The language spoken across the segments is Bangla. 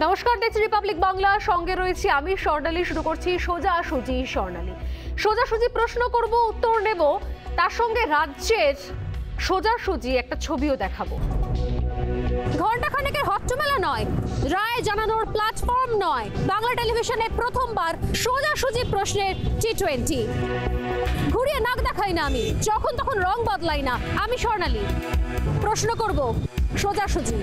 নমস্কার, দেখছি রিপাবলিক বাংলা, সঙ্গে রয়েছি আমি স্বর্ণালী। শুরু করছি সোজাসুজি স্বর্ণালী। সোজাসুজি প্রশ্ন করব, উত্তর নেব, তার সঙ্গে রাজ্যের সোজাসুজি একটা ছবিও দেখাবো। ঘণ্টাখানেকের হট্টমেলা নয়, রায় জানানোর প্ল্যাটফর্ম নয়, বাংলা টেলিভিশনে প্রথমবার সোজাসুজি প্রশ্নের T20। ঘুরিয়ে নাক দেখাই না আমি, যখন তখন রং বদলাই না আমি স্বর্ণালী। প্রশ্ন করব সোজাসুজি।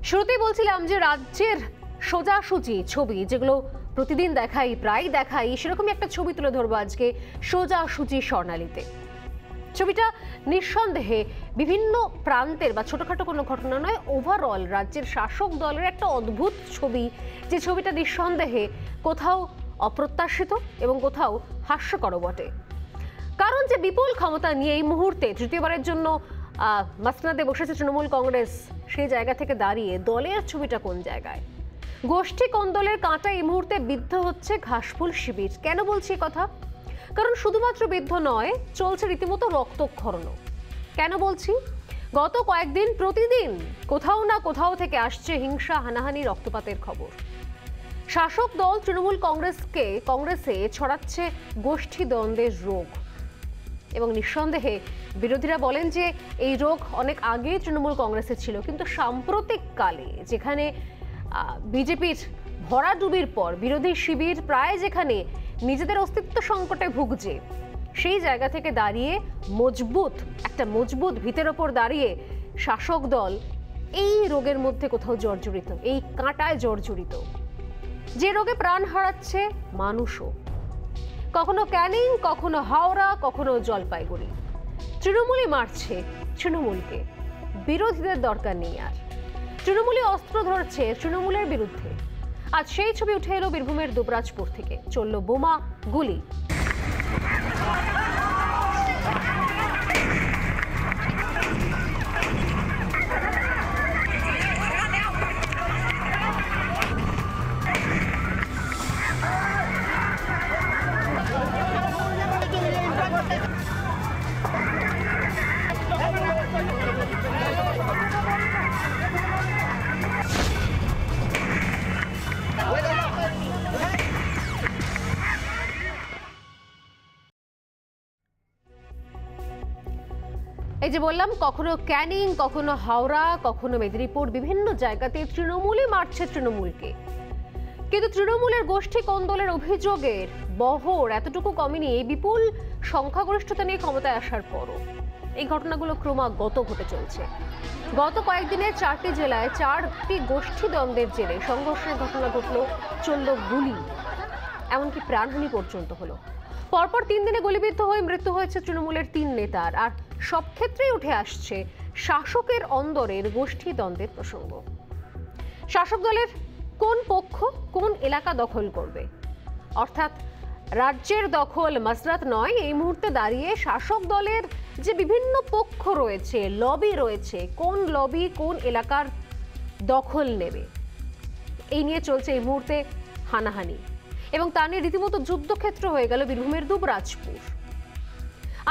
শুরুতেই বলছিলাম যে রাজ্যের সোজাসুজি ছবি, যেগুলো প্রতিদিন দেখাই, প্রায় দেখাই, সেরকমই একটা ছবি তুলে ধরবো আজকে সোজাসুজি স্বর্ণালীতে। ছবিটা নিঃসন্দেহে বিভিন্ন প্রান্তের বা ছোটখাটো কোনো ঘটনা নয়, ওভারঅল রাজ্যের শাসক দলের একটা অদ্ভুত ছবি, যে ছবিটা নিঃসন্দেহে কোথাও অপ্রত্যাশিত এবং কোথাও হাস্যকর বটে। কারণ যে বিপুল ক্ষমতা নিয়ে এই মুহূর্তে তৃতীয়বারের জন্য মাসনাদে বসেছে তৃণমূল কংগ্রেস, সেই জায়গা থেকে দাঁড়িয়ে দলের ছবিটা কোন জায়গায়? গোষ্ঠী কোন্দলের কাঁটা এই মুহূর্তে বিদ্ধ হচ্ছে ঘাসফুল শিবির। কেন বলছি কথা? কারণ শুধুমাত্র বিদ্ধ নয়, চলছে রীতিমতো রক্তক্ষরণও। কেন বলছি? গত কয়েকদিন প্রতিদিন কোথাও না কোথাও থেকে আসছে হিংসা, হানাহানি, রক্তপাতের খবর। শাসক দল তৃণমূল কংগ্রেসে ছড়াচ্ছে গোষ্ঠী দ্বন্দ্বের রোগ, এবং নিঃসন্দেহে বিরোধীরা বলেন যে এই রোগ অনেক আগে তৃণমূল কংগ্রেসে ছিল, কিন্তু সাম্প্রতিক কালে যেখানে বিজেপির ভরাডুবির পর বিরোধী শিবির প্রায় যেখানে নিজেদের অস্তিত্ব সংকটে ভুগছে, সেই জায়গা থেকে দাঁড়িয়ে একটা মজবুত ভিতের ওপর দাঁড়িয়ে শাসক দল এই রোগের মধ্যে কোথাও জর্জরিত, এই কাঁটায় জর্জরিত, যে রোগে প্রাণ হারাচ্ছে মানুষও। কখনো ক্যানিং, কখনো হাওড়া, কখনো জলপাইগুড়ি। তৃণমূলই মারছে তৃণমূলকে, বিরোধীদের দরকার নেই আর। তৃণমূলই অস্ত্র ধরছে তৃণমূলের বিরুদ্ধে। আজ সেই ছবি উঠে এলো বীরভূমের দুবরাজপুর থেকে। চলল বোমা, গুলি। এই যে বললাম, কখনো ক্যানিং, কখনো হাওড়া, কখনো মেদিনীপুর, বিভিন্ন জায়গাতে তৃণমূলই মারছে তৃণমূলকে। কিন্তু তৃণমূলের গোষ্ঠী কোন্দলের অভিযোগের বহর এতটুকু কমেনি এই বিপুল সংখ্যাগরিষ্ঠতা নিয়ে ক্ষমতায় আসার পরও। এই ঘটনাগুলো ক্রমাগত ঘটে চলছে। গত কয়েকদিনে 4টি জেলায় 4টি গোষ্ঠী দ্বন্দ্বের জেরে সংঘর্ষের ঘটনা ঘটলো, চলল গুলি, এমনকি প্রাণহানি পর্যন্ত হলো। পরপর 3 দিনে গুলিবিদ্ধ হয়ে মৃত্যু হয়েছে তৃণমূলের 3 নেতার। আর সব ক্ষেত্রেই উঠে আসছে শাসকের অন্দরের গোষ্ঠী দ্বন্দ্বের প্রসঙ্গ। শাসক দলের কোন পক্ষ কোন এলাকা দখল করবে, অর্থাৎ রাজ্যের দখল মাসরাত নয়, এই মুহূর্তে দাঁড়িয়ে শাসক দলের যে বিভিন্ন পক্ষ রয়েছে, লবি রয়েছে, কোন লবি কোন এলাকার দখল নেবে, এই নিয়ে চলছে এই মুহূর্তে হানাহানি। এবং তা নিয়ে রীতিমতো যুদ্ধক্ষেত্র হয়ে গেল বীরভূমের দুবরাজপুর।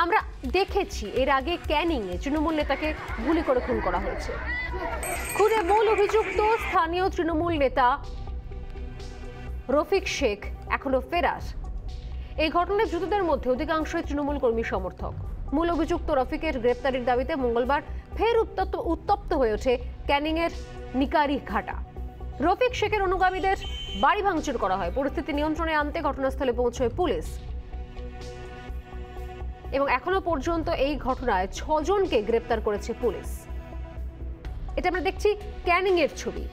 আমরা দেখেছি এর আগে ক্যানিংয়ে তৃণমূল নেতাকে গুলি করে খুন করা হয়েছে। খুনে মূল অভিযুক্ত স্থানীয় তৃণমূল নেতা রফিক শেখ এখনো ফেরার। এই ঘটনায় দ্রুতদের মধ্যে অধিকাংশই তৃণমূল কর্মী সমর্থক। মূল অভিযুক্ত রফিকের গ্রেপ্তারির দাবিতে মঙ্গলবার ফের উত্তপ্ত হয়ে ওঠে ক্যানিংয়ের নিকারি ঘাটা। রফিক শেখের অনুগামীদের বাড়ি ভাঙচুর করা হয়। পরিস্থিতি নিয়ন্ত্রণে আনতে ঘটনাস্থলে পৌঁছয় পুলিশ, এবং এখনো পর্যন্ত এই ঘটনায় 6 জনকে গ্রেপ্তার করেছে পুলিশ। এটা আমরা দেখছি ক্যানিং এর ছবি।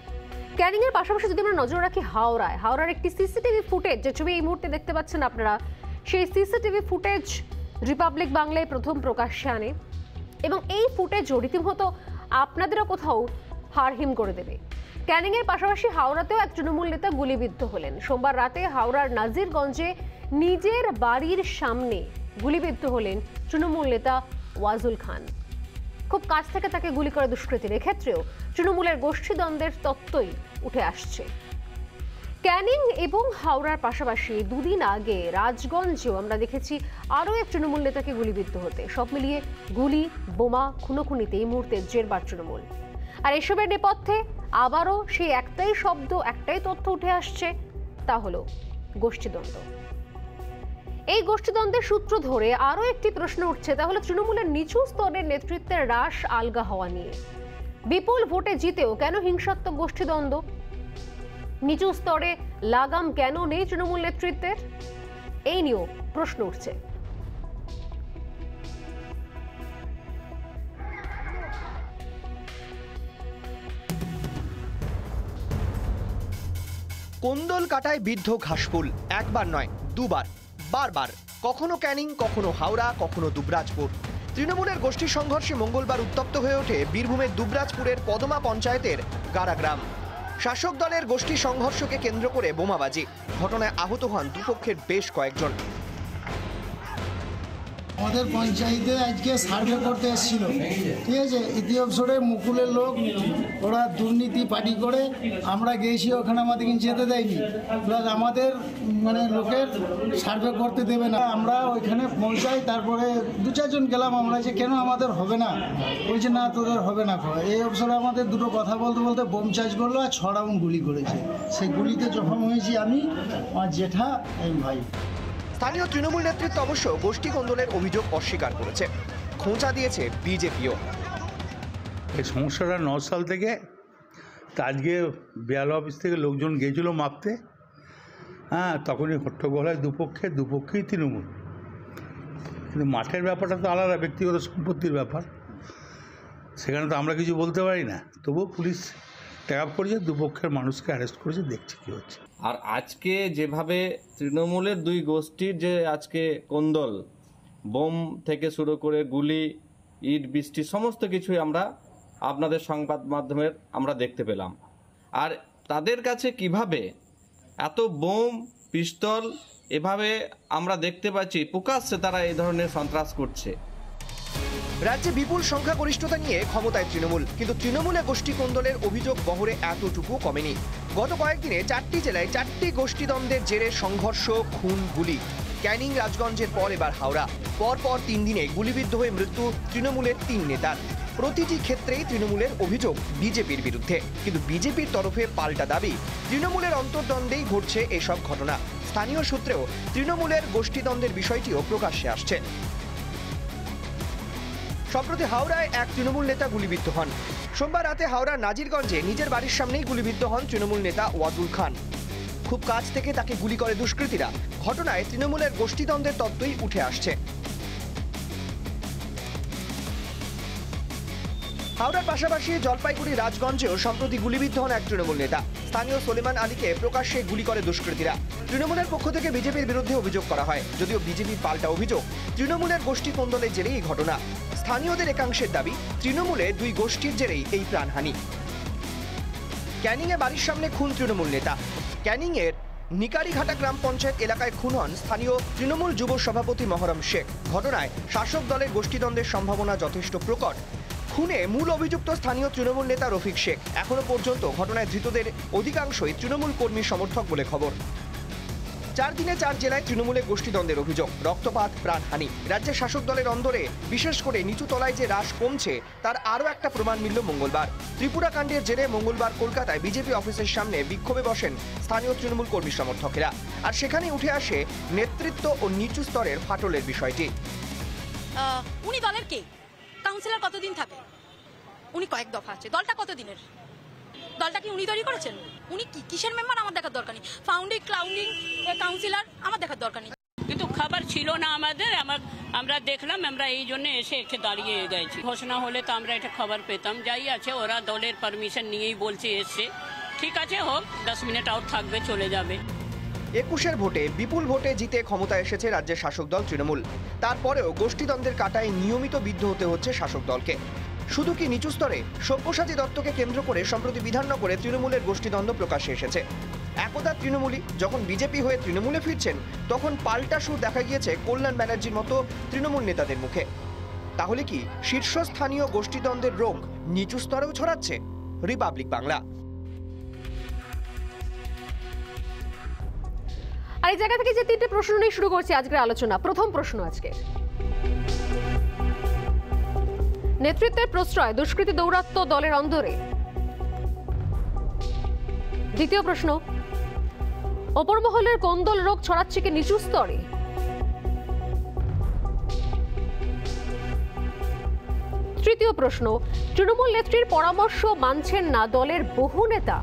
ক্যানিং এর পাশাপাশি যদি আমরা নজর রাখি হাওড়ার একটি সিসিটিভি ফুটেজ, যে ছবি এই মুহূর্তে দেখতে পাচ্ছেন আপনারা, সেই সিসিটিভি ফুটেজ রিপাবলিক বাংলায় প্রথম প্রকাশ্যে আনে, এবং এই ফুটেজ রীতিমতো আপনাদেরও কোথাও হাড়হিম করে দেবে। ক্যানিং এর পাশাপাশি হাওড়াতেও এক তৃণমূল নেতা গুলিবিদ্ধ হলেন। সোমবার রাতে হাওড়ার নাজিরগঞ্জে নিজের বাড়ির সামনে গুলিবিদ্ধ হলেন তৃণমূল নেতা ওয়াজুল খান। খুব কাছ থেকে তাকে গুলি করে দুষ্কৃতীর। এক্ষেত্রেও তৃণমূলের গোষ্ঠী দ্বন্দ্বের তত্ত্বই উঠে আসছে। ক্যানিং এবং হাওড়ার পাশাপাশি দুদিন আগে রাজগঞ্জেও আমরা দেখেছি আরও এক তৃণমূল নেতাকে গুলিবিদ্ধ হতে। সব মিলিয়ে গুলি, বোমা, খুনোখুনিতে এই মুহূর্তে জেরবার তৃণমূল। আর এসবের নেপথ্যে আবারও সেই একটাই শব্দ, একটাই তথ্য উঠে আসছে, তা হলো গোষ্ঠীদ্বন্দ্ব। এই গোষ্ঠীদ্বন্দ্বের সূত্র ধরে আরও একটি প্রশ্ন উঠছে, তা হলো তৃণমূলের নিচু স্তরের নেতৃত্বের হ্রাস আলগা হওয়া নিয়ে। বিপুল ভোটে জিতেও কেন হিংসাত্মক গোষ্ঠীদ্বন্দ্ব? নিচু স্তরে লাগাম কেন নেই তৃণমূল নেতৃত্বের? এই নিয়েও প্রশ্ন উঠছে। কোন্দল কাটায় বিদ্ধ ঘাসফুল একবার নয়, দুবার, বারবার, কখনো ক্যানিং, কখনো হাওড়া, কখনো দুবরাজপুর। তৃণমূলের গোষ্ঠী সংঘর্ষে মঙ্গলবার উত্তপ্ত হয়ে ওঠে বীরভূমের দুবরাজপুরের পদমা পঞ্চায়েতের গাড়াগ্রাম। শাসক দলের গোষ্ঠী সংঘর্ষকে কেন্দ্র করে বোমাবাজি, ঘটনায় আহত হন দুপক্ষের বেশ কয়েকজন। আমাদের পঞ্চায়েতে আজকে সার্ভে করতে এসেছিল, ঠিক আছে, ইতিহাসে মুকুলের লোক, ওরা দুর্নীতি পার্টি করে, আমরা গিয়েছি ওখানে, আমাদের কিন্তু যেতে দেয়নি, প্লাস আমাদের লোকের সার্ভে করতে দেবে না। আমরা ওইখানে পৌঁছাই, তারপরে দু চারজন গেলাম আমরা, যে কেন আমাদের হবে না, বলছে না তোদের হবে না। এই অবসরে আমাদের দুটো কথা বলতে বলতে বোম চার্জ করলো আর 6 রাউন্ড গুলি করেছে। সেই গুলিতে জখম হয়েছি আমি, আমার জেঠা, এই ভাই। স্থানীয় তৃণমূল নেতৃত্ব অবশ্য গোষ্ঠী কোন্দলের অভিযোগ অস্বীকার করেছে, খোঁচা দিয়েছে বিজেপিও। এই সমস্যাটা 9 সাল থেকে, আজকে বিএলও অফিস থেকে লোকজন গিয়েছিল মাপতে, তখনই হট্টগোল হয় দুপক্ষেই তৃণমূল। কিন্তু মাঠের ব্যাপারটা তো আলাদা, ব্যক্তিগত সম্পত্তির ব্যাপার, সেখানে তো আমরা কিছু বলতে পারি না। তবুও পুলিশ ট্যাপ করেছে, দুপক্ষের মানুষকে অ্যারেস্ট করেছে, দেখছি কী হচ্ছে। আর আজকে যেভাবে তৃণমূলের দুই গোষ্ঠীর যে আজকে কোন্দল, বোম থেকে শুরু করে গুলি, ইট, বৃষ্টি, সমস্ত কিছুই আমরা আপনাদের সংবাদ মাধ্যমের আমরা দেখতে পেলাম। আর তাদের কাছে কিভাবে এত বোম, পিস্তল এভাবে আমরা দেখতে পাচ্ছি, প্রকাশ্যে তারা এই ধরনের সন্ত্রাস করছে। রাজ্যে বিপুল সংখ্যাগরিষ্ঠতা নিয়ে ক্ষমতায় তৃণমূল, কিন্তু তৃণমূলে গোষ্ঠী কোন্দলের অভিযোগ বহরে এতটুকু কমেনি। গত কয়েকদিনে 4টি জেলায় 4টি গোষ্ঠীদ্বন্দ্বের জেরে সংঘর্ষ, খুন, গুলি। ক্যানিং, রাজগঞ্জের পর এবার হাওড়া। পরপর 3 দিনে গুলিবিদ্ধ হয়ে মৃত্যু তৃণমূলের 3 নেতার। প্রতিটি ক্ষেত্রেই তৃণমূলের অভিযোগ বিজেপির বিরুদ্ধে, কিন্তু বিজেপির তরফে পাল্টা দাবি তৃণমূলের অন্তর্দ্বন্দ্বেই ঘটছে এসব ঘটনা। স্থানীয় সূত্রেও তৃণমূলের গোষ্ঠীদ্বন্দ্বের বিষয়টিও প্রকাশ্যে আসছে। সম্প্রতি হাওড়ায় এক তৃণমূল নেতা গুলিবিদ্ধ হন। সোমবার রাতে হাওড়ার নাজিরগঞ্জে নিজের বাড়ির সামনেই গুলিবিদ্ধ হন তৃণমূল নেতা ওয়াদুল খান। খুব কাছ থেকে তাকে গুলি করে দুষ্কৃতীরা। ঘটনায় তৃণমূলের গোষ্ঠীদ্বন্দ্বের তত্ত্বই উঠে আসছে। হাওড়ার পাশাপাশি জলপাইগুড়ি, রাজগঞ্জেও সম্প্রতি গুলিবিদ্ধ হন এক তৃণমূল নেতা। স্থানীয় সলেমান আলীকে প্রকাশ্যে গুলি করে দুষ্কৃতীরা। তৃণমূলের পক্ষ থেকে বিজেপির বিরুদ্ধে অভিযোগ করা হয়, যদিও বিজেপির পাল্টা অভিযোগ তৃণমূলের গোষ্ঠী কোন্দলের জেরেই এই ঘটনা। স্থানীয়দের একাংশের দাবি তৃণমূলে দুই গোষ্ঠীর জেরেই এই প্রাণহানি। ক্যানিংয়ে বাড়ির সামনে খুন তৃণমূল নেতা। ক্যানিংয়ের নিকারিঘাটা গ্রাম পঞ্চায়েত এলাকায় খুন হন স্থানীয় তৃণমূল যুব সভাপতি মহরম শেখ। ঘটনায় শাসক দলের গোষ্ঠীদ্বন্দ্বের সম্ভাবনা যথেষ্ট প্রকট। খুনে মূল অভিযুক্ত স্থানীয় তৃণমূল নেতা রফিক শেখ। এখনো পর্যন্ত ঘটনায় ধৃতদের অধিকাংশই তৃণমূল কর্মী সমর্থক বলে খবর। 4 দিনে 4 জেলায় তৃণমূলের গোষ্ঠীদ্বন্দ্বের অভিযোগ, রক্তপাত, প্রাণহানি। রাজ্যের শাসক দলের অন্দরে, বিশেষ করে নিচু তলায় যে হ্রাস কমছে, তার আরও একটা প্রমাণ মিলল মঙ্গলবার। ত্রিপুরা কাণ্ডের জেরে মঙ্গলবার কলকাতায় বিজেপি অফিসের সামনে বিক্ষোভে বসেন স্থানীয় তৃণমূল কর্মী সমর্থকেরা। আর সেখানে উঠে আসে নেতৃত্ব ও নিচু স্তরের ফাটলের বিষয়টি। উনি দলের কে? কাউন্সিলর কতদিন থাকে? উনি কয়েক দফা আছে। দলটা কতদিনের? দলটা কি উনি তৈরি করেছেন? উনি কিসের মেম্বার আমার দেখার দরকার নেই। ফাউন্ডিং কাউন্সিলর আমার দেখার দরকার নেই। কিন্তু খবর ছিল না আমাদের, আমরা দেখলাম, আমরা এই জন্য এসে একটু দাঁড়িয়ে গেছি। ঘোষণা হলে তো আমরা এটা খবর পেতাম। যাই আছে, ওরা দলের পারমিশন নিয়েই বলছে এসছে। ঠিক আছে, হোক, 10 মিনিট আউট থাকবে, চলে যাবে। 21-এর ভোটে বিপুল ভোটে জিতে ক্ষমতায় এসেছে রাজ্যের শাসক দল তৃণমূল। তারপরেও গোষ্ঠীদ্বন্দ্বের কাঁটায় নিয়মিত বিদ্ধ হতে হচ্ছে শাসক দলকে। শুধু কি নিচু স্তরে? সব্যসাচী দত্তকে কেন্দ্র করে সম্প্রতি বিধাননগরে তৃণমূলের গোষ্ঠীদ্বন্দ্ব প্রকাশ্যে এসেছে। একদা তৃণমূলী যখন বিজেপি হয়ে তৃণমূলে ফিরছেন, তখন পাল্টা সুর দেখা গিয়েছে কল্যাণ ব্যানার্জির মতো তৃণমূল নেতাদের মুখে। তাহলে কি শীর্ষস্থানীয় গোষ্ঠীদ্বন্দ্বের রোগ নিচু স্তরেও ছড়াচ্ছে? রিপাবলিক বাংলা। আর এই জায়গা থেকে যে তিনটে প্রশ্ন নিয়ে শুরু করছি আজকের আলোচনা। প্রথম প্রশ্ন আজকে, নেতৃত্বের প্রশ্রয় দুষ্কৃতী দৌরাত্ম্য দলের অন্দরে। দ্বিতীয় প্রশ্ন, ওপর মহলের কোন্দল রোগ ছড়াচ্ছে কি নিচু স্তরে। তৃতীয় প্রশ্ন, তৃণমূল নেত্রীর পরামর্শ মানছেন না দলের বহু নেতা।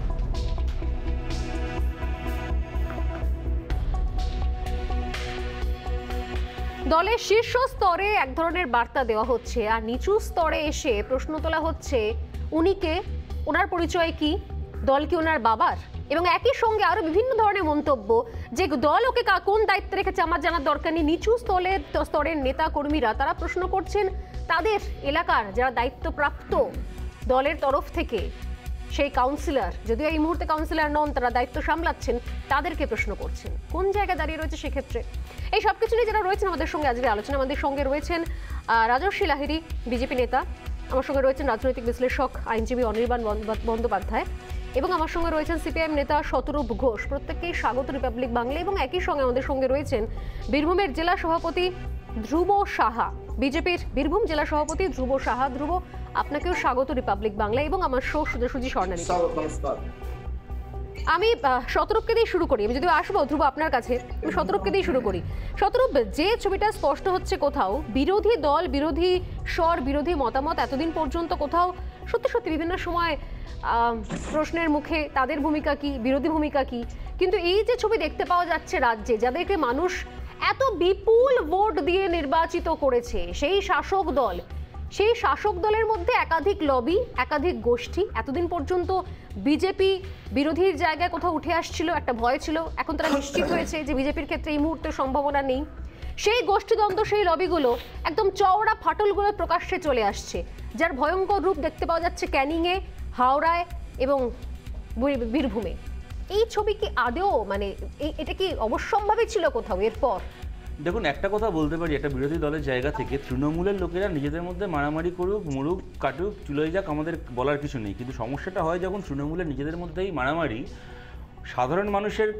দলের শীর্ষ স্তরে এক ধরনের বার্তা দেওয়া হচ্ছে, আর নিচু স্তরে এসে প্রশ্ন তোলা হচ্ছে উনি কে, ওনার পরিচয় কি, দল কি ওনার বাবার, এবং একই সঙ্গে আরো বিভিন্ন ধরনের মন্তব্য যে দল ওকে কোন দায়িত্বে রেখেছে আমার জানার দরকার নেই। নিচু স্তরের নেতা কর্মীরা তারা প্রশ্ন করছেন তাদের এলাকার যারা দায়িত্বপ্রাপ্ত দলের তরফ থেকে, সেই কাউন্সিলর, যদিও এই মুহূর্তে কাউন্সিলর নন, তারা দায়িত্ব সামলাচ্ছেন, তাদেরকে প্রশ্ন করছেন কোন জায়গায় দাঁড়িয়ে রয়েছে সেক্ষেত্রে। এই সব কিছু নিয়ে যারা রয়েছেন আমাদের সঙ্গে আজকে আলোচনা, আমাদের সঙ্গে রয়েছেন রাজর্ষি লাহিড়ী, বিজেপি নেতা, আমার সঙ্গে রয়েছেন রাজনৈতিক বিশ্লেষক আইনজীবী অনির্বাণ বন্দ্যোপাধ্যায়, এবং আমার সঙ্গে রয়েছেন সিপিআইএম নেতা শতরূপ ঘোষ। প্রত্যেককেই স্বাগত রিপাবলিক বাংলা। এবং একই সঙ্গে আমাদের সঙ্গে রয়েছেন বীরভূমের জেলা সভাপতি ধ্রুব সাহা, বিজেপির বীরভূম জেলা সভাপতি ধ্রুব সাহা। ধ্রুব, আপনাকেও স্বাগত রিপাবলিক বাংলা এবং আমার শো সোজাসুজি স্বর্ণালী। আমি শতরূপকে দিয়ে শুরু করি, আমি যদিও আসবো ধ্রুব আপনার কাছে, আমি শতরূপকে দিয়ে শুরু করি। শতরূপ, যে ছবিটা স্পষ্ট হচ্ছে কোথাও বিরোধী দল, বিরোধী স্বর, বিরোধী মতামত এতদিন পর্যন্ত কোথাও সত্যি সত্যি বিভিন্ন সময় প্রশ্নের মুখে তাদের ভূমিকা কি, বিরোধী ভূমিকা কি, কিন্তু এই যে ছবি দেখতে পাওয়া যাচ্ছে রাজ্যে, যাদেরকে মানুষ এত বিপুল ভোট দিয়ে নির্বাচিত করেছে, সেই শাসক দল, সেই শাসক দলের মধ্যে একাধিক লবি, একাধিক গোষ্ঠী, এতদিন পর্যন্ত বিজেপি বিরোধীর জায়গায় কোথাও উঠে আসছিল, একটা ভয় ছিল, এখন তারা নিশ্চিত হয়েছে যে বিজেপির ক্ষেত্রে এই মুহূর্তে সম্ভাবনা নেই। সেই গোষ্ঠীদ্বন্দ্ব, সেই লবিগুলো একদম চওড়া ফাটলগুলো প্রকাশ্যে চলে আসছে, যার ভয়ঙ্কর রূপ দেখতে পাওয়া যাচ্ছে ক্যানিংয়ে, হাওড়ায় এবং বীরভূমে। এই ছবি কি আদেও মানে এটা কি অবশ্যম্ভাবী ছিল কোথাও এরপর? দেখুন, একটা কথা বলতে পারি, একটা বিরোধী দলের জায়গা থেকে তৃণমূলের লোকেরা নিজেদের মধ্যে মারামারি করুক, মরুক, কাটুক, চলে যাক, আমাদের বলার কিছু নেই, কিন্তু সমস্যাটা হয় যখন তৃণমূলের নিজেদের মধ্যেই মারামারি সাধারণ মানুষের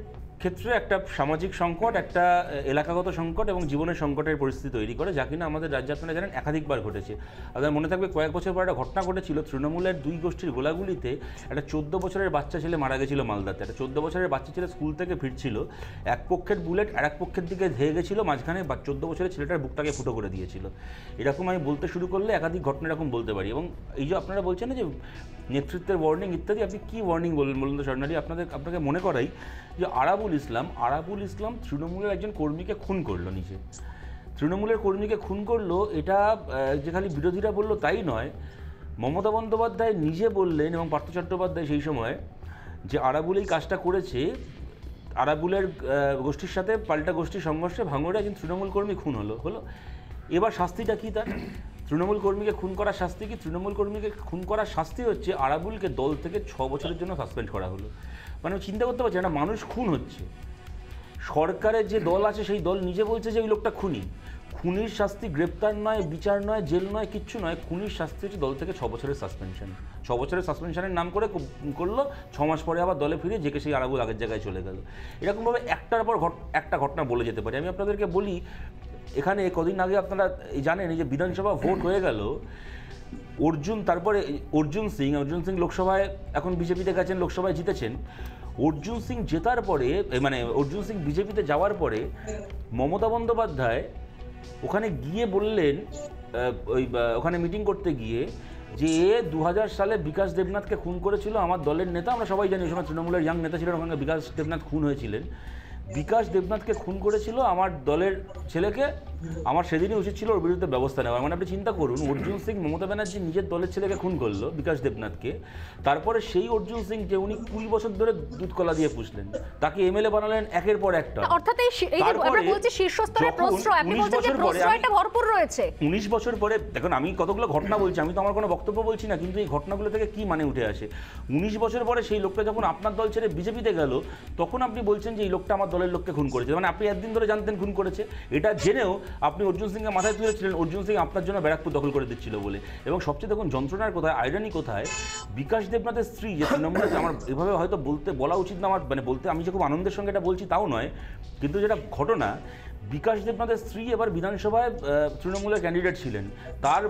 ক্ষেত্রে একটা সামাজিক সংকট, একটা এলাকাগত সংকট এবং জীবনের সংকটের পরিস্থিতি তৈরি করে, যা কিনা আমাদের রাজ্যে আপনারা জানেন একাধিকবার ঘটেছে। আপনাদের মনে থাকবে কয়েক বছর পর একটা ঘটনা ঘটেছিল, তৃণমূলের দুই গোষ্ঠীর গোলাগুলিতে একটা 14 বছরের বাচ্চা ছেলে মারা গেছিল মালদাতে। একটা 14 বছরের বাচ্চা ছেলে স্কুল থেকে ফিরছিল, এক পক্ষের বুলেট আর এক পক্ষের দিকে ধেয়ে গেছিলো, মাঝখানে 14 বছরের ছেলেটার বুকটাকে ফুটো করে দিয়েছিল। এরকম আমি বলতে শুরু করলে একাধিক ঘটনা এরকম বলতে পারি। এবং এই যে আপনারা বলছেন না যে নেতৃত্বের ওয়ার্নিং ইত্যাদি, আপনি কী ওয়ার্নিং বলুন তো স্বর্ণালী? আপনাকে মনে করাই যে আরাবুল ইসলাম তৃণমূলের একজন কর্মীকে খুন করলো, নিজে তৃণমূলের কর্মীকে খুন করলো। এটা যে খালি বিরোধীরা বললো তাই নয়, মমতা বন্দ্যোপাধ্যায় নিজে বললেন এবং পার্থ চট্টোপাধ্যায় সেই সময় যে আরাবুল এই কাজটা করেছে। আরাবুলের গোষ্ঠীর সাথে পাল্টা গোষ্ঠীর সংঘর্ষে ভাঙড়ে একজন তৃণমূল কর্মী খুন হলো। এবার শাস্তিটা কী তার? তৃণমূল কর্মীকে খুন করার শাস্তি কি? তৃণমূল কর্মীকে খুন করার শাস্তি হচ্ছে আরাবুলকে দল থেকে 6 বছরের জন্য সাসপেন্ড করা হলো। মানে চিন্তা করতে পারছি, একটা মানুষ খুন হচ্ছে, সরকারের যে দল আছে সেই দল নিজে বলছে যে ওই লোকটা খুনি। খুনির শাস্তি গ্রেপ্তার নয়, বিচার নয়, জেল নয়, কিচ্ছু নয়। খুনির শাস্তি হচ্ছে দল থেকে 6 বছরের সাসপেনশন। 6 বছরের সাসপেনশনের নাম করে করলো, 6 মাস পরে আবার দলে ফিরে যেকে সেই আরাবুল আগের জায়গায় চলে গেল। এরকমভাবে একটার পর একটা ঘটনা বলে যেতে পারি। আমি আপনাদেরকে বলি, এখানে কদিন আগে আপনারা জানেন এই যে বিধানসভা ভোট হয়ে গেল, অর্জুন সিং লোকসভায় এখন বিজেপিতে গেছেন, লোকসভায় জিতেছেন। অর্জুন সিং জেতার পরে, মানে অর্জুন সিং বিজেপিতে যাওয়ার পরে মমতা বন্দ্যোপাধ্যায় ওখানে গিয়ে বললেন, ওখানে মিটিং করতে গিয়ে, যে 2000 সালে বিকাশ দেবনাথকে খুন করেছিল আমার দলের নেতা। আমরা সবাই জানি ওই সময় তৃণমূলের ইয়াং নেতা ছিলেন, ওখানে বিকাশ দেবনাথ খুন হয়েছিলেন। বিকাশ দেবনাথকে খুন করেছিল আমার দলের ছেলেকে, আমার সেদিনই উচিত ছিল ওর বিরুদ্ধে ব্যবস্থা নেওয়া। মানে আপনি চিন্তা করুন, অর্জুন সিং, মমতা ব্যানার্জি নিজের দলের ছেলেকে খুন করলো, বিকাশ দেবনাথকে। তারপরে সেই অর্জুন সিং, যে উনি 20 বছর ধরে দুধ কলা দিয়ে পুষলেন, তাকে এমএলএ বানালেন একের পর একটা। অর্থাৎ এই যে আমরা বলছি শীর্ষস্তরের প্রশ্রয়, আপনি বলছেন যে প্রশ্রয়টা ভরপুর রয়েছে। 19 বছর পরে দেখুন, আমি কতগুলো ঘটনা বলছি, আমি তো আমার কোনো বক্তব্য বলছি না, কিন্তু এই ঘটনাগুলো থেকে কি মানে উঠে আসে। 19 বছর পরে সেই লোকটা যখন আপনার দল ছেড়ে বিজেপিতে গেল, তখন আপনি বলছেন যে এই লোকটা আমার দলের লোককে খুন করেছে। মানে আপনি একদিন ধরে জানতেন খুন করেছে, এটা জেনেও আপনি অর্জুন সিংকে মাথায় তুলেছিলেন অর্জুন সিং আপনার জন্য ব্যারাকপুর দখল করে দিচ্ছিল বলে। এবং সবচেয়ে দেখুন যন্ত্রণার কোথায়, আইরানি কোথায়, বিকাশ দেবনাথের স্ত্রী যে তৃণমূলের, আমার এভাবে হয়তো বলা উচিত না আমার, মানে বলতে আমি যে খুব আনন্দের সঙ্গে এটা বলছি তাও নয়, কিন্তু যেটা ঘটনা, বিকাশ দেবনাথের স্ত্রী এবার বিধানসভায় তৃণমূলের ক্যান্ডিডেট ছিলেন। তার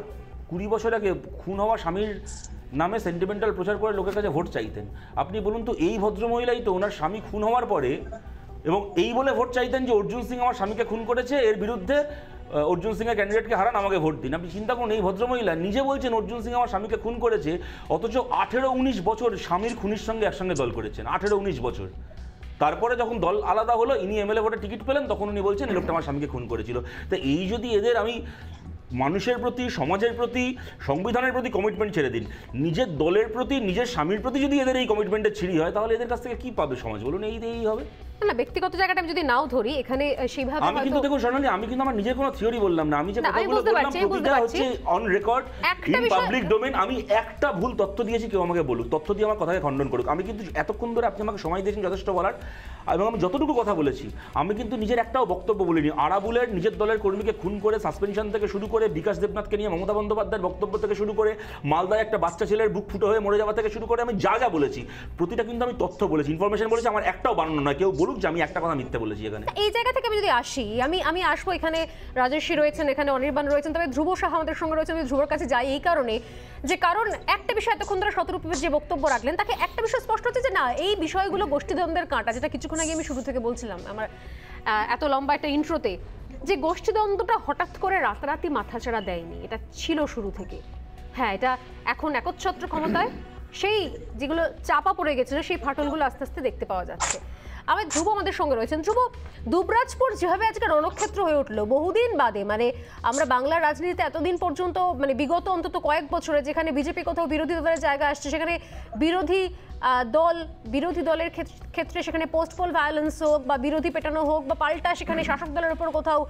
20 বছর আগে খুন হওয়া স্বামীর নামে সেন্টিমেন্টাল প্রচার করে লোকের কাছে ভোট চাইতেন। আপনি বলুন তো, এই ভদ্রমহিলাই তো ওনার স্বামী খুন হওয়ার পরে এবং এই বলে ভোট চাইতেন যে অর্জুন সিং আমার স্বামীকে খুন করেছে, এর বিরুদ্ধে অর্জুন সিংয়ের ক্যান্ডিডেটকে হারান, আমাকে ভোট দিন। আপনি চিন্তা করুন, এই ভদ্রমহিলা নিজে বলছেন অর্জুন সিং আমার স্বামীকে খুন করেছে, অথচ 18-19 বছর স্বামীর খুনির সঙ্গে একসঙ্গে দল করেছেন, 18-19 বছর। তারপরে যখন দল আলাদা হলো, ইনি এমএলএ ভোটে টিকিট পেলেন, তখন উনি বলছেন এই লোকটা আমার স্বামীকে খুন করেছিল। তো এই যদি এদের, আমি মানুষের প্রতি, সমাজের প্রতি, সংবিধানের প্রতি কমিটমেন্ট ছেড়ে দিন, নিজের দলের প্রতি, নিজের স্বামীর প্রতি যদি এদের এই কমিটমেন্টের ছিঁড়ি হয়, তাহলে এদের কাছ থেকে কি পাবে সমাজ বলুন? এই হবে না, ব্যক্তিগত জায়গাটা আমি যদি নাও ধরি এখানে সেইভাবে আমি কিন্তু দেখুন সোনালি, আমি কিন্তু আমার নিজের কোনো থিওরি বললাম না, আমি যে কথাগুলো বললাম প্রতিটা হচ্ছে on record, in public domain. আমি একটা ভুল তথ্য দিয়েছি, কেউ আমাকে বলুক, তথ্য দিয়ে আমার কথাকে খণ্ডন করুক। আমি কিন্তু এতক্ষণ ধরে আপনি আমাকে সময় দিয়েছেন যথেষ্ট বলার, এবং আমি যতটুকু কথা বলেছি আমি কিন্তু নিজের একটাও বক্তব্য বলিনি। আরাবুলের নিজের দলের কর্মীকে খুন করে সাসপেনশন থেকে শুরু করে, বিকাশ দেবনাথকে নিয়ে মমতা বন্দ্যোপাধ্যায়ের বক্তব্য থেকে শুরু করে, মালদায় একটা বাচ্চা ছেলের বুক ফুটো হয়ে মরে যাওয়া থেকে শুরু করে, আমি যা বলেছি প্রতিটা কিন্তু আমি তথ্য বলেছি, ইনফরমেশন বলেছি, আমার একটাও বানানো নয়। কেউ বলুক যে আমি একটা কথা মিথ্যে বলেছি এখানে। এই জায়গা থেকে আমি যদি আসি, আমি আসবো, এখানে রাজস্বী রয়েছেন, এখানে অনির্বাণ রয়েছেন, তবে ধ্রুব সাহা আমাদের সঙ্গে রয়েছেন। আমি ধ্রুবর কাছে যাই এই কারণে যে, কারণ একটা বিষয় এতক্ষণ ধরে শতরূপের যে বক্তব্য রাখলেন, তাকে একটা বিষয় স্পষ্ট হচ্ছে যে না, এই বিষয়গুলো গোষ্ঠীদ্বন্দ্বের কাঁটা, যেটা কিছুক্ষণ আগে আমি শুরু থেকে বলছিলাম আমার এত লম্বা একটা ইন্ট্রোতে, যে গোষ্ঠীদ্বন্দ্বটা হঠাৎ করে রাতারাতি মাথাচাড়া দেয়নি, এটা ছিল শুরু থেকে। হ্যাঁ, এটা এখন একচ্ছত্র ক্ষমতায় সেই যেগুলো চাপা পড়ে গেছিল, সেই ফাটলগুলো আস্তে আস্তে দেখতে পাওয়া যাচ্ছে। আমি ধ্রুব আমাদের সঙ্গে রয়েছেন। ধ্রুব, দুবরাজপুর যেভাবে আজকে রণক্ষেত্র হয়ে উঠলো বহুদিন বাদে, মানে আমরা বাংলার রাজনীতিতে এতদিন পর্যন্ত, মানে বিগত অন্তত কয়েক বছরে, যেখানে বিজেপি কোথাও বিরোধী দলের জায়গা আসছে, সেখানে বিরোধী দলের ক্ষেত্রে সেখানে পোস্ট পোল ভায়োলেন্স হোক বা বিরোধী পেটানো হোক বা পাল্টা সেখানে শাসক দলের উপর কোথাও